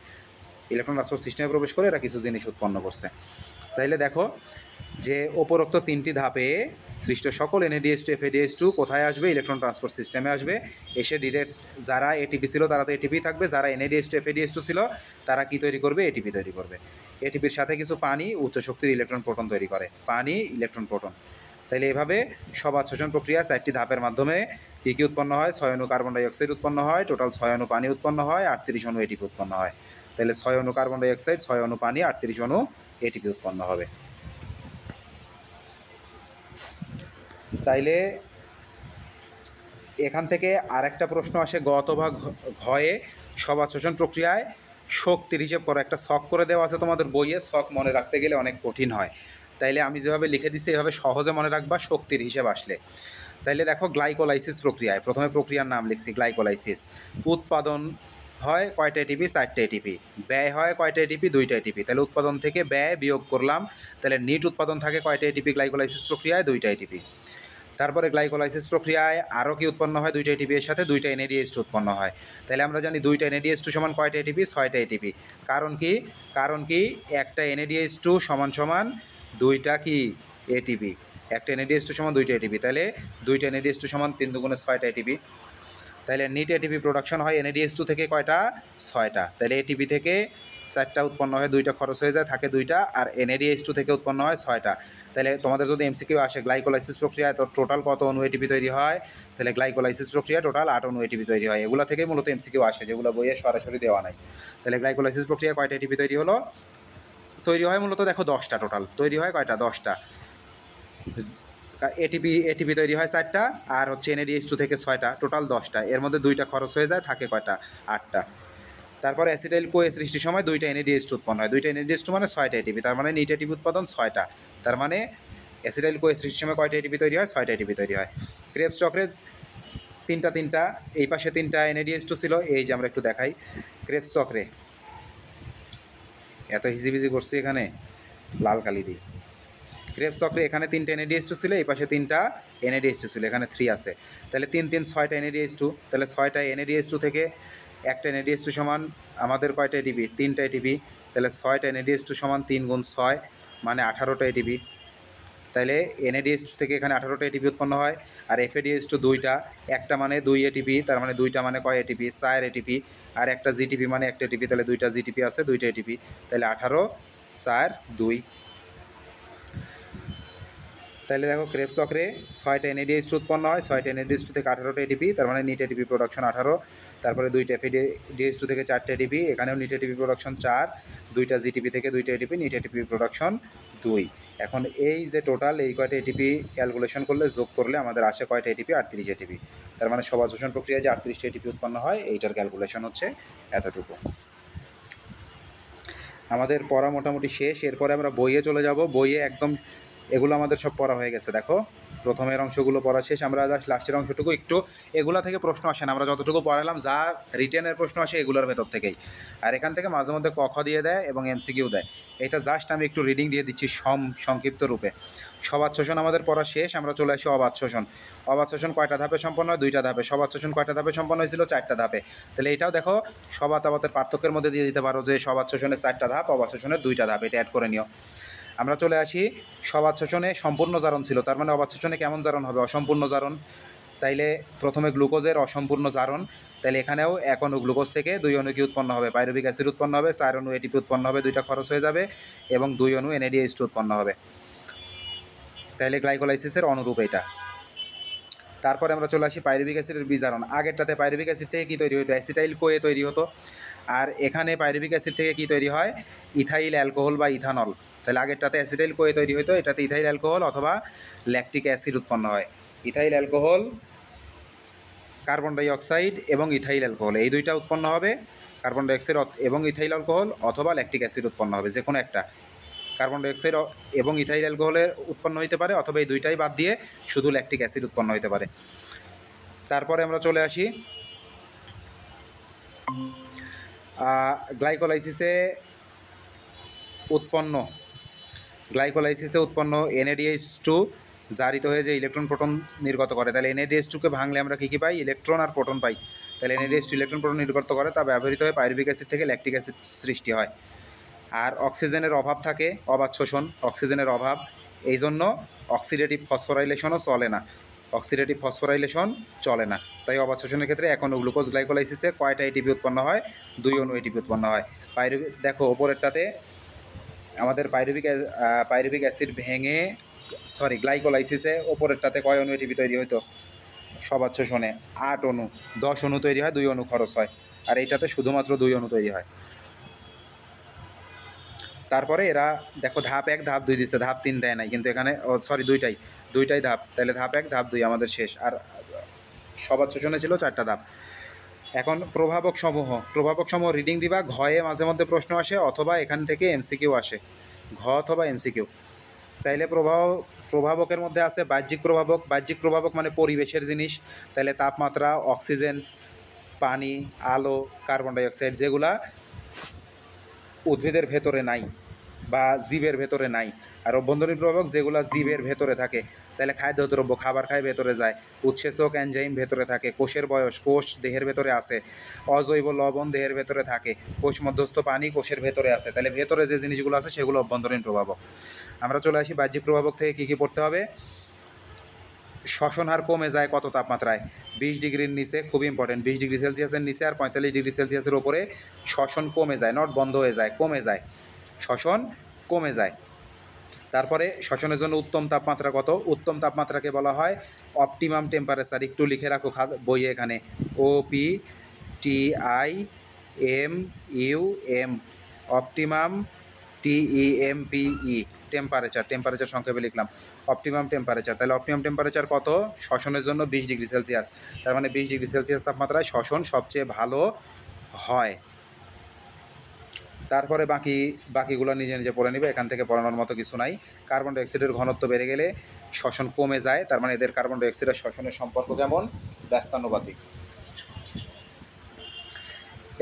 এরা কিছু জিনিস উৎপন্ন করছে। তাইলে দেখো যে উপরোক্ত 3টি ধাপে সৃষ্ট সকল NADH2, FADH2 কোথায় আসবে, ইলেকট্রন ট্রান্সপোর্ট সিস্টেমে আসবে, এসে ডিরেক্ট যারা ATP ছিল তারা তো ATP থাকবে, যারা NADH2, FADH2 ছিল তারা কি তৈরি করবে, ATP তৈরি করবে। ATPর সাথে কিছু পানি উচ্চ শক্তির ইলেকট্রন প্রোটন তৈরি করে, পানি ইলেকট্রন প্রোটন। তাইলে এভাবে সবাত শোষণ প্রক্রিয়া 4টি ধাপের মাধ্যমে কী কী উৎপন্ন হয়, 6 অণু কার্বন ডাই অক্সাইড উৎপন্ন হয়, টোটাল 6 অণু পানি উৎপন্ন হয়, 38 অণু ATP উৎপন্ন হয়। তাহলে 6 অণু কার্বন ডাই অক্সাইড, 6 অণু পানি, 38 অণু ATP উৎপন্ন হবে। তাইলে এখান থেকে আরেকটা প্রশ্ন আসে, গ অথবা ঘয়ে সবাত শোষণ প্রক্রিয়ায় শক্তির হিসেব করো, একটা ছক করে দেওয়া আছে তোমাদের বইয়ে, ছক মনে রাখতে গেলে অনেক কঠিন হয়। তাইলে আমি যেভাবে লিখে দিচ্ছি এভাবে সহজে মনে রাখবা শক্তির হিসেব আসলে। তাইলে দেখো গ্লাইকোলাইসিস প্রক্রিয়ায় প্রথমে প্রক্রিয়ার নাম লিখছি গ্লাইকোলাইসিস, উৎপাদন হয় কয়টা ATP, 4টা ATP, ব্যয় হয় কয়টা ATP, 2টা ATP। তাহলে উৎপাদন থেকে ব্যয় বিয়োগ করলাম, তাহলে নিট উৎপাদন থাকে কয়টা ATP গ্লাইকোলাইসিস প্রক্রিয়ায়, 2টা ATP। তারপরে গ্লাইকোলাইসিস প্রক্রিয়ায় আরও কি উৎপন্ন হয়, দুইটা এটিপি এর সাথে দুইটা NADH2 উৎপন্ন হয়। তাহলে আমরা জানি দুইটা NADH2 সমান কয়টা এটিপি, 6টা এটিপি। কারণ কি একটা NADH2 সমান সমান দুইটা কি এটিপি, একটা NADH2 সমান দুইটা এটিপি, তাহলে দুইটা NADH2 সমান 3 দুগুণে 6টা এটিপি। তাহলে নিট এটিপি প্রোডাকশন হয় NADH2 থেকে কয়টা, 6টা। তাহলে এটিপি থেকে 4টা উৎপন্ন হয়, দুইটা খরচ হয়ে যায়, থাকে দুইটা, আর NADH2 থেকে উৎপন্ন হয় 6টা। তাহলে তোমাদের যদি MCQ আসে গ্লাইকোলাইসিস প্রক্রিয়ায় তো টোটাল কত অণু এটিপি তৈরি হয়, তাহলে গ্লাইকোলাইসিস প্রক্রিয়া টোটাল 8 অণু এটিপি তৈরি হয়। এগুলো থেকে মূলত MCQ আসে, যেগুলো বইয়ে সরাসরি দেওয়া নাই। তাহলে গ্লাইকোলাইসিস প্রক্রিয়া কয়টা এটিপি তৈরি হলো, তৈরি হয় মূলত দেখো 10টা, টোটাল তৈরি হয় কয়টা, 10টা। এটিপি তৈরি হয় 4টা, আর হচ্ছে NADH2 থেকে 6টা, টোটাল 10টা। এর মধ্যে দুইটা খরচ হয়ে যায়, থাকে কয়টা, 8টা। তারপরে অ্যাসিটাইল কোয়ে সৃষ্টির সময় দুইটা NADH2 উৎপন্ন হয়, দুইটা NADH2 মানে 6টা এটিপি, তার মানে নিট এটিপি উৎপাদন 6টা। তার মানে অ্যাসিটাইল কোয়ে সৃষ্টির সময় কয়টা এটিপি তৈরি হয়, 6টা এটিপি তৈরি হয়। ক্রেবস চক্রে তিনটা, এই পাশে 3টা NADH2 ছিল, এই যে আমরা একটু দেখাই। ক্রেবস চক্রে এত হিজিবিজি করছি, এখানে লাল কালি দিই। ক্রেবস চক্রে এখানে 3টা NADH2 ছিল, এই পাশে 3টা NADH2 ছিল, এখানে 3 আছে। তাহলে 3 3 6টা NADH2, তাহলে 6টা NADH2 থেকে একটা NADH2 সমান আমাদের কয়টা এটিপি, 3টা এটিপি। তাহলে 6টা NADH2 সমান 3 গুণ 6 মানে 18টা এটিপি। তাহলে NADH2 থেকে এখানে 18টা এটিপি উৎপন্ন হয়। আর FADH2 দুইটা, একটা মানে 2 এটিপি, তার মানে দুইটা মানে কয় এটিপি, 4 এটিপি। আর একটা জিটিপি মানে একটা এটিপি, তাহলে দুইটা জিটিপি আছে, দুইটা এটিপি। তাহলে 18 4 2। তাহলে দেখো ক্রেবস চক্রে 6টা NADH2 উৎপন্ন হয়, 6টা NADH2 থেকে 18টা এটিপি, তার মানে নিট এটিপি প্রোডাকশন 18। তারপরে দুইটা FADH2 থেকে 4টা এটিপি, এখানেও নিট এটিপি প্রোডাকশন 4, দুইটা জিটিপি থেকে দুইটা এটিপি, নিট এটিপি প্রোডাকশন 2। এখন এই যে টোটাল এই কয়টা এটিপি ক্যালকুলেশন করলে, যোগ করলে আমাদের আসে কয়টা এটিপি, 38 এটিপি। তার মানে সবার শোষণ প্রক্রিয়ায় যে 38টা এটিপি উৎপন্ন হয়, এইটার ক্যালকুলেশন হচ্ছে এতটুকু। আমাদের পড়া মোটামুটি শেষ। এরপরে আমরা বইয়ে চলে যাব। বইয়ে একদম এগুলো আমাদের সব পড়া হয়ে গেছে। দেখো প্রথমের অংশগুলো পড়া শেষ, আমরা জাস্ট লাস্টের অংশটুকু একটু, এগুলো থেকে প্রশ্ন আসে না, আমরা যতটুকু পড়ালাম যা রিটেনের প্রশ্ন আসে এগুলোর ভেতর থেকেই। আর এখান থেকে মাঝে মধ্যে ক খ দিয়ে দেয় এবং MCQ দেয়। এটা জাস্ট আমি একটু রিডিং দিয়ে দিচ্ছি সংক্ষিপ্ত রূপে। সবাত শোষণ আমাদের পড়া শেষ, আমরা চলে আসি অবাত শোষণ। অবাত শোষণ কয়টা ধাপে সম্পন্ন হয়, 2টা ধাপে। সবাত শোষণ কয়টা ধাপে সম্পন্ন হয়েছিল, 4টা ধাপে। তাহলে এটাও দেখো সবাত আবাতের পার্থক্যের মধ্যে দিয়ে দিতে পারো যে সবাত শোষণের 4টা ধাপ, অবাত শোষণের 2টা ধাপ, এটা অ্যাড করে নিও। আমরা চলে আসি সবাত শোষণে সম্পূর্ণ জারণ ছিল, তার মানে অবাত শোষণে কেমন জারণ হবে, অসম্পূর্ণ জারণ। তাইলে প্রথমে গ্লুকোজের অসম্পূর্ণ জারণ, তাহলে এখানেও 1 অণু গ্লুকোজ থেকে 2 অণু কি উৎপন্ন হবে, পাইরুভিক অ্যাসিড উৎপন্ন হবে, 4 অণু এটিপি উৎপন্ন হবে, 2টা খরচ হয়ে যাবে, এবং 2 অণু NADH2 উৎপন্ন হবে। তাইলে গ্লাইকোলাইসিসের অনুরূপ এটা। তারপরে আমরা চলে আসি পাইরুভিক অ্যাসিডের বিজারণ। আগেরটাতে পাইরুভিক অ্যাসিড থেকে কী তৈরি হতো, অ্যাসিটাইল কোয়ে তৈরি হতো। আর এখানে পাইরুভিক অ্যাসিড থেকে কী তৈরি হয়, ইথাইল অ্যালকোহল বা ইথানল। তাহলে আগেরটাতে অ্যাসিটাইল কোয়ে তৈরি হতো, এটাতে ইথাইল অ্যালকোহল অথবা ল্যাকটিক অ্যাসিড উৎপন্ন হয়। ইথাইল অ্যালকোহল, কার্বন ডাইঅক্সাইড এবং ইথাইল অ্যালকোহল, এই দুইটা উৎপন্ন হবে। কার্বন ডাইঅক্সাইড এবং ইথাইল অ্যালকোহল অথবা ল্যাকটিক অ্যাসিড উৎপন্ন হবে, যে কোনো একটা। কার্বন ডাইঅক্সাইড এবং ইথাইল অ্যালকোহলের উৎপন্ন হতে পারে, অথবা এই দুইটাই বাদ দিয়ে শুধু ল্যাকটিক অ্যাসিড উৎপন্ন হতে পারে। তারপরে আমরা চলে আসি গ্লাইকোলাইসিসে উৎপন্ন NADH2 জারিত হয়ে যে ইলেকট্রন প্রোটন নির্গত করে। তাহলে NADH2কে ভাঙলে আমরা কী কী পাই, ইলেকট্রন আর প্রোটন পাই। তাহলে NADH2 ইলেকট্রন প্রোটন নির্গত করে, তা ব্যবহৃত হয়ে পাইরুভিক অ্যাসিড থেকে ল্যাকটিক অ্যাসিড সৃষ্টি হয়। আর অক্সিজেনের অভাব থাকে, অবাত শোষণ, অক্সিজেনের অভাব, এই জন্য অক্সিডেটিভ ফসফোরাইলেশনও চলে না, অক্সিডেটিভ ফসফোরাইলেশন চলে না। তাই অবাত শোষণের ক্ষেত্রে 1 অণু গ্লুকোজ গ্লাইকোলাইসিসে কয়টা এটিপি উৎপন্ন হয়, 2 অণু এটিপি উৎপন্ন হয়। দেখো ওপরেরটাতে আমাদের পাইরুভিক অ্যাসিড ভেঙে, গ্লাইকোলাইসিসে ওপরেরটাতে কয় অণু এটিপি তৈরি হতো, সবাত শোষণে 8 অণু, 10 অণু তৈরি হয়, 2 অণু খরচ হয়। আর এইটাতে শুধুমাত্র 2 অণু তৈরি হয়। তারপরে এরা দেখো ধাপ 1 ধাপ 2 দিচ্ছে, ধাপ 3 দেয় নাই, কিন্তু এখানে দুইটাই ধাপ। তাহলে ধাপ 1 ধাপ 2 আমাদের শেষ। আর সবাত শোষণে ছিল 4টা ধাপ। এখন প্রভাবক সমূহ রিডিং দিবা। ঘয়ে মাঝে মধ্যে প্রশ্ন আসে, অথবা এখান থেকে MCQ আসে, ঘ অথবা MCQ। তাইলে প্রভাবকের মধ্যে আছে বাহ্যিক প্রভাবক মানে পরিবেশের জিনিস। তাহলে তাপমাত্রা, অক্সিজেন, পানি, আলো, কার্বন ডাইঅক্সাইড, যেগুলা উদ্ভিদের ভেতরে নাই বা জীবের ভেতরে নাই। আর অভ্যন্তরীণ প্রভাবক যেগুলো জীবের ভেতরে থাকে, তাহলে খাদ্যদ্রব্য খাবার খায় ভেতরে যায়, উৎসেচক এনজাইম ভেতরে থাকে, কোষের বয়স, কোষ দেহের ভেতরে আছে, অজৈব লবণ দেহের ভেতরে থাকে, কোষ মধ্যস্থ পানি কোষের ভেতরে আছে, তাহলে ভেতরে যে জিনিসগুলো আছে সেগুলো অভ্যন্তরীণ প্রভাবক। আমরা চলে আসি বাহ্যিক প্রভাবক থেকে কী কী পড়তে হবে। শ্বসন হার কমে যায় কত তাপমাত্রায়? 20 ডিগ্রির নিচে, খুব ইম্পর্টেন্ট, 20 ডিগ্রি সেলসিয়াসের নিচে আর 45 ডিগ্রি সেলসিয়াসের ওপরে শ্বসন কমে যায়, নট বন্ধ হয়ে যায়, কমে যায়, শ্বসন কমে যায়। তারপরে শ্বসনের জন্য উত্তম তাপমাত্রা কত? উত্তম তাপমাত্রাকে বলা হয় অপটিমাম টেম্পারেচার। একটু লিখে রাখো বইয়ে, এখানে OPTIMUM, optimum, TEMPE, temperature, temperature সংক্ষেপে লিখলাম অপটিমাম টেম্পারেচার। তাহলে অপটিমাম টেম্পারেচার কত? শ্বসনের জন্য 20 ডিগ্রি সেলসিয়াস। তার মানে 20 ডিগ্রি সেলসিয়াস তাপমাত্রায় শ্বসন সবচেয়ে ভালো হয়। তারপরে বাকিগুলো নিজে নিজে পড়ে নেবে, এখান থেকে পড়ানোর মতো কিছু নাই। কার্বন ডাইঅক্সাইডের ঘনত্ব বেড়ে গেলে শ্বসন কমে যায়, তার মানে এদের কার্বন ডাইঅক্সাইডের শ্বসনের সম্পর্ক কেমন? ব্যস্তানুপাতিক।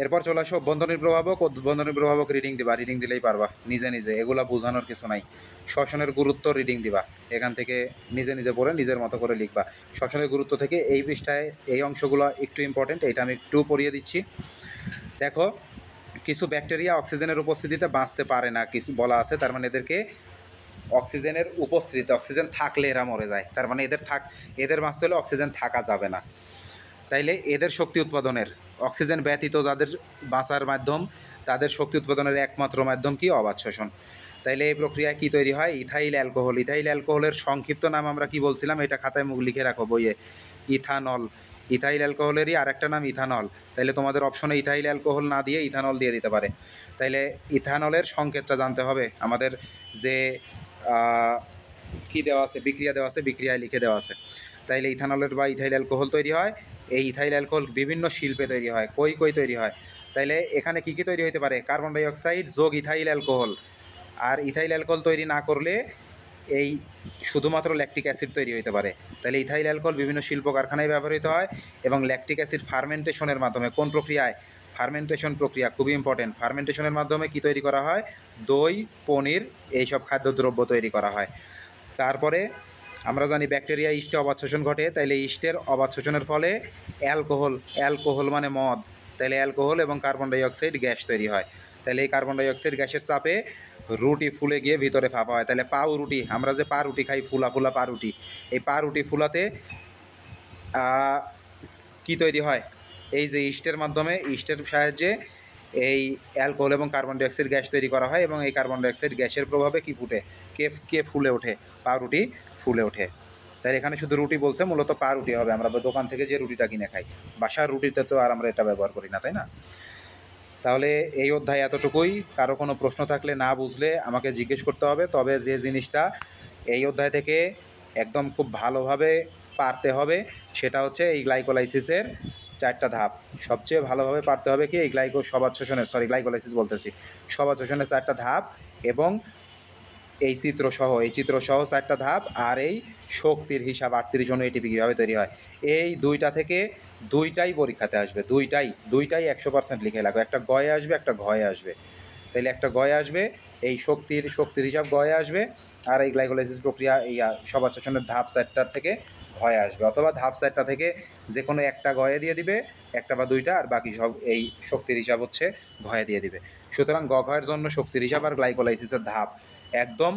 এরপর চলে আসো অভ্যন্তরীণ প্রভাবক। অভ্যন্তরীণ প্রভাবক রিডিং দিবা, রিডিং দিলেই পারবা নিজে নিজে, এগুলা বোঝানোর কিছু নাই। শ্বসনের গুরুত্ব রিডিং দিবা, এখান থেকে নিজে নিজে পড়ে নিজের মতো করে লিখবা। শ্বসনের গুরুত্ব থেকে এই পৃষ্ঠায় এই অংশগুলো একটু ইম্পর্টেন্ট, এটা আমি একটু পড়িয়ে দিচ্ছি। দেখো, কিছু ব্যাকটেরিয়া অক্সিজেনের উপস্থিতিতে বাঁচতে পারে না, কিছু বলা আছে, তার মানে এদেরকে অক্সিজেনের উপস্থিতিতে, অক্সিজেন থাকলে এরা মরে যায়, তার মানে এদের বাঁচতে হলে অক্সিজেন থাকা যাবে না। তাইলে এদের শক্তি উৎপাদনের, অক্সিজেন ব্যতীত যাদের বাঁচার মাধ্যম, তাদের শক্তি উৎপাদনের একমাত্র মাধ্যম কি? অবাত শোষণ। তাইলে এই প্রক্রিয়ায় কি তৈরি হয়? Ethyl alcohol. ইথাইল অ্যালকোহলের সংক্ষিপ্ত নাম আমরা কি বলছিলাম? এটা খাতায় মুখ লিখে রাখো বইয়ে, ইথানল। ইথাইল অ্যালকোহলেরই আরেকটা নাম ইথানল। তাইলে তোমাদের অপশনে ইথাইল অ্যালকোহল না দিয়ে ইথানল দিয়ে দিতে পারে। তাইলে ইথানলের সংকেতটা জানতে হবে, আমাদের যে কি দেওয়া আছে, বিক্রিয়া দেওয়া আছে, বিক্রিয়ায় লিখে দেওয়া আছে। তাইলে ইথানলের বা ইথাইল অ্যালকোহল তৈরি হয়। এই ইথাইল অ্যালকোহল বিভিন্ন শিল্পে তৈরি হয়। কই তৈরি হয়? তাইলে এখানে কি তৈরি হতে পারে? কার্বন ডাইঅক্সাইড যোগ ইথাইল অ্যালকোহল। আর ইথাইল অ্যালকোহল তৈরি না করলে এই শুধুমাত্র ল্যাকটিক অ্যাসিড তৈরি হতে পারে। তাহলে ইথাইল অ্যালকোহল বিভিন্ন শিল্প কারখানায় ব্যবহৃত হয় এবং ল্যাকটিক অ্যাসিড ফার্মেন্টেশনের মাধ্যমে, কোন প্রক্রিয়ায়? ফার্মেন্টেশন প্রক্রিয়া, খুবই ইম্পর্টেন্ট। ফার্মেন্টেশনের মাধ্যমে কি তৈরি করা হয়? দই, পনির, এইসব খাদ্যদ্রব্য তৈরি করা হয়। তারপরে আমরা জানি ব্যাকটেরিয়া ইস্টে অবাত শোষণ ঘটে, তাইলে ইস্টের অবাত শোষণের ফলে অ্যালকোহল মানে মদ, তাইলে অ্যালকোহল এবং কার্বন ডাইঅক্সাইড গ্যাস তৈরি হয়। তাহলে এই কার্বন ডাইঅক্সাইড গ্যাসের চাপে রুটি ফুলে গিয়ে ভিতরে ফাঁপা হয়। তাহলে পাউ রুটি, আমরা যে পা রুটি খাই, ফুলা পা রুটি, এই পা রুটি ফুলাতে কি তৈরি হয়? এই যে ইস্টের মাধ্যমে, ইস্টের সাহায্যে এই অ্যালকোহল এবং কার্বন ডাইঅক্সাইড গ্যাস তৈরি করা হয় এবং এই কার্বন ডাইঅক্সাইড গ্যাসের প্রভাবে কি ফুটে? কে ফুলে ওঠে? পাউরুটি ফুলে ওঠে। তাই এখানে শুধু রুটি বলছে, মূলত পাউরুটি হবে। আমরা দোকান থেকে যে রুটিটা কিনে খাই, বাসার রুটিতে তো আর আমরা এটা ব্যবহার করি না, তাই না? তাহলে এই অধ্যায় এতটুকুই। কারো কোনো প্রশ্ন থাকলে, না বুঝলে আমাকে জিজ্ঞেস করতে হবে। তবে যে জিনিসটা এই অধ্যায় থেকে একদম খুব ভালোভাবে পারতে হবে সেটা হচ্ছে এই গ্লাইকোলাইসিসের 4টা ধাপ। সবচেয়ে ভালোভাবে পারতে হবে কি? এই সবাত শোষণের, গ্লাইকোলাইসিস বলতেছি, সবাত শোষণের 4টা ধাপ এবং এই চিত্রসহ 4টা ধাপ, আর এই শক্তির হিসাব 38 অণু এটিপি কীভাবে তৈরি হয়। এই দুইটা থেকে দুইটাই পরীক্ষাতে আসবে, দুইটাই 100% লিখে লাগবে। একটা গয়ে আসবে, একটা ঘয়ে আসবে। তাইলে একটা গয়ে আসবে, এই শক্তির হিসাব গয়ে আসবে, আর এই গ্লাইকোলাইসিস প্রক্রিয়া এই সবাত শোষণের ধাপ 4টার থেকে ঘয়ে আসবে, অথবা ধাপ 4টা থেকে যে কোনো একটা গয়ে দিয়ে দিবে, একটা বা দুইটা, আর বাকি সব এই শক্তির হিসাব হচ্ছে ঘয়ে দিয়ে দিবে। সুতরাং ঘয়ের জন্য শক্তির হিসাব আর গ্লাইকোলাইসিসের ধাপ একদম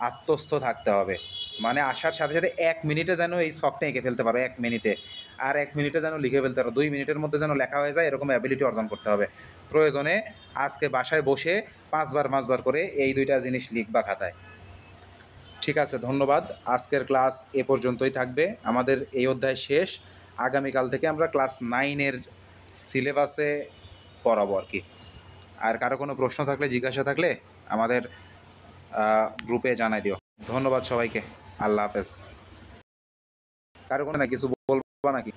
আত্মস্থ থাকতে হবে। মানে আসার সাথে সাথে 1 মিনিটে যেন এই ছকটা এঁকে ফেলতে পারো, 1 মিনিটে, আর 1 মিনিটে যেন লিখে ফেলতে পারো, 2 মিনিটের মধ্যে যেন লেখা হয়ে যায়, এরকম অ্যাবিলিটি অর্জন করতে হবে। প্রয়োজনে আজকে বাসায় বসে 5বার করে এই 2টা জিনিস লিখবা খাতায়। ঠিক আছে, ধন্যবাদ। আজকের ক্লাস এ পর্যন্তই থাকবে। আমাদের এই অধ্যায় শেষ। আগামীকাল থেকে আমরা ক্লাস 9-এর সিলেবাসে পড়াবো আর কি। আর কারো কোনো প্রশ্ন থাকলে, জিজ্ঞাসা থাকলে আমাদের গ্রুপে জানাই দিও। ধন্যবাদ সবাইকে। আল্লাহ হাফেজ। কারো কোনো কিছু বলবা নাকি?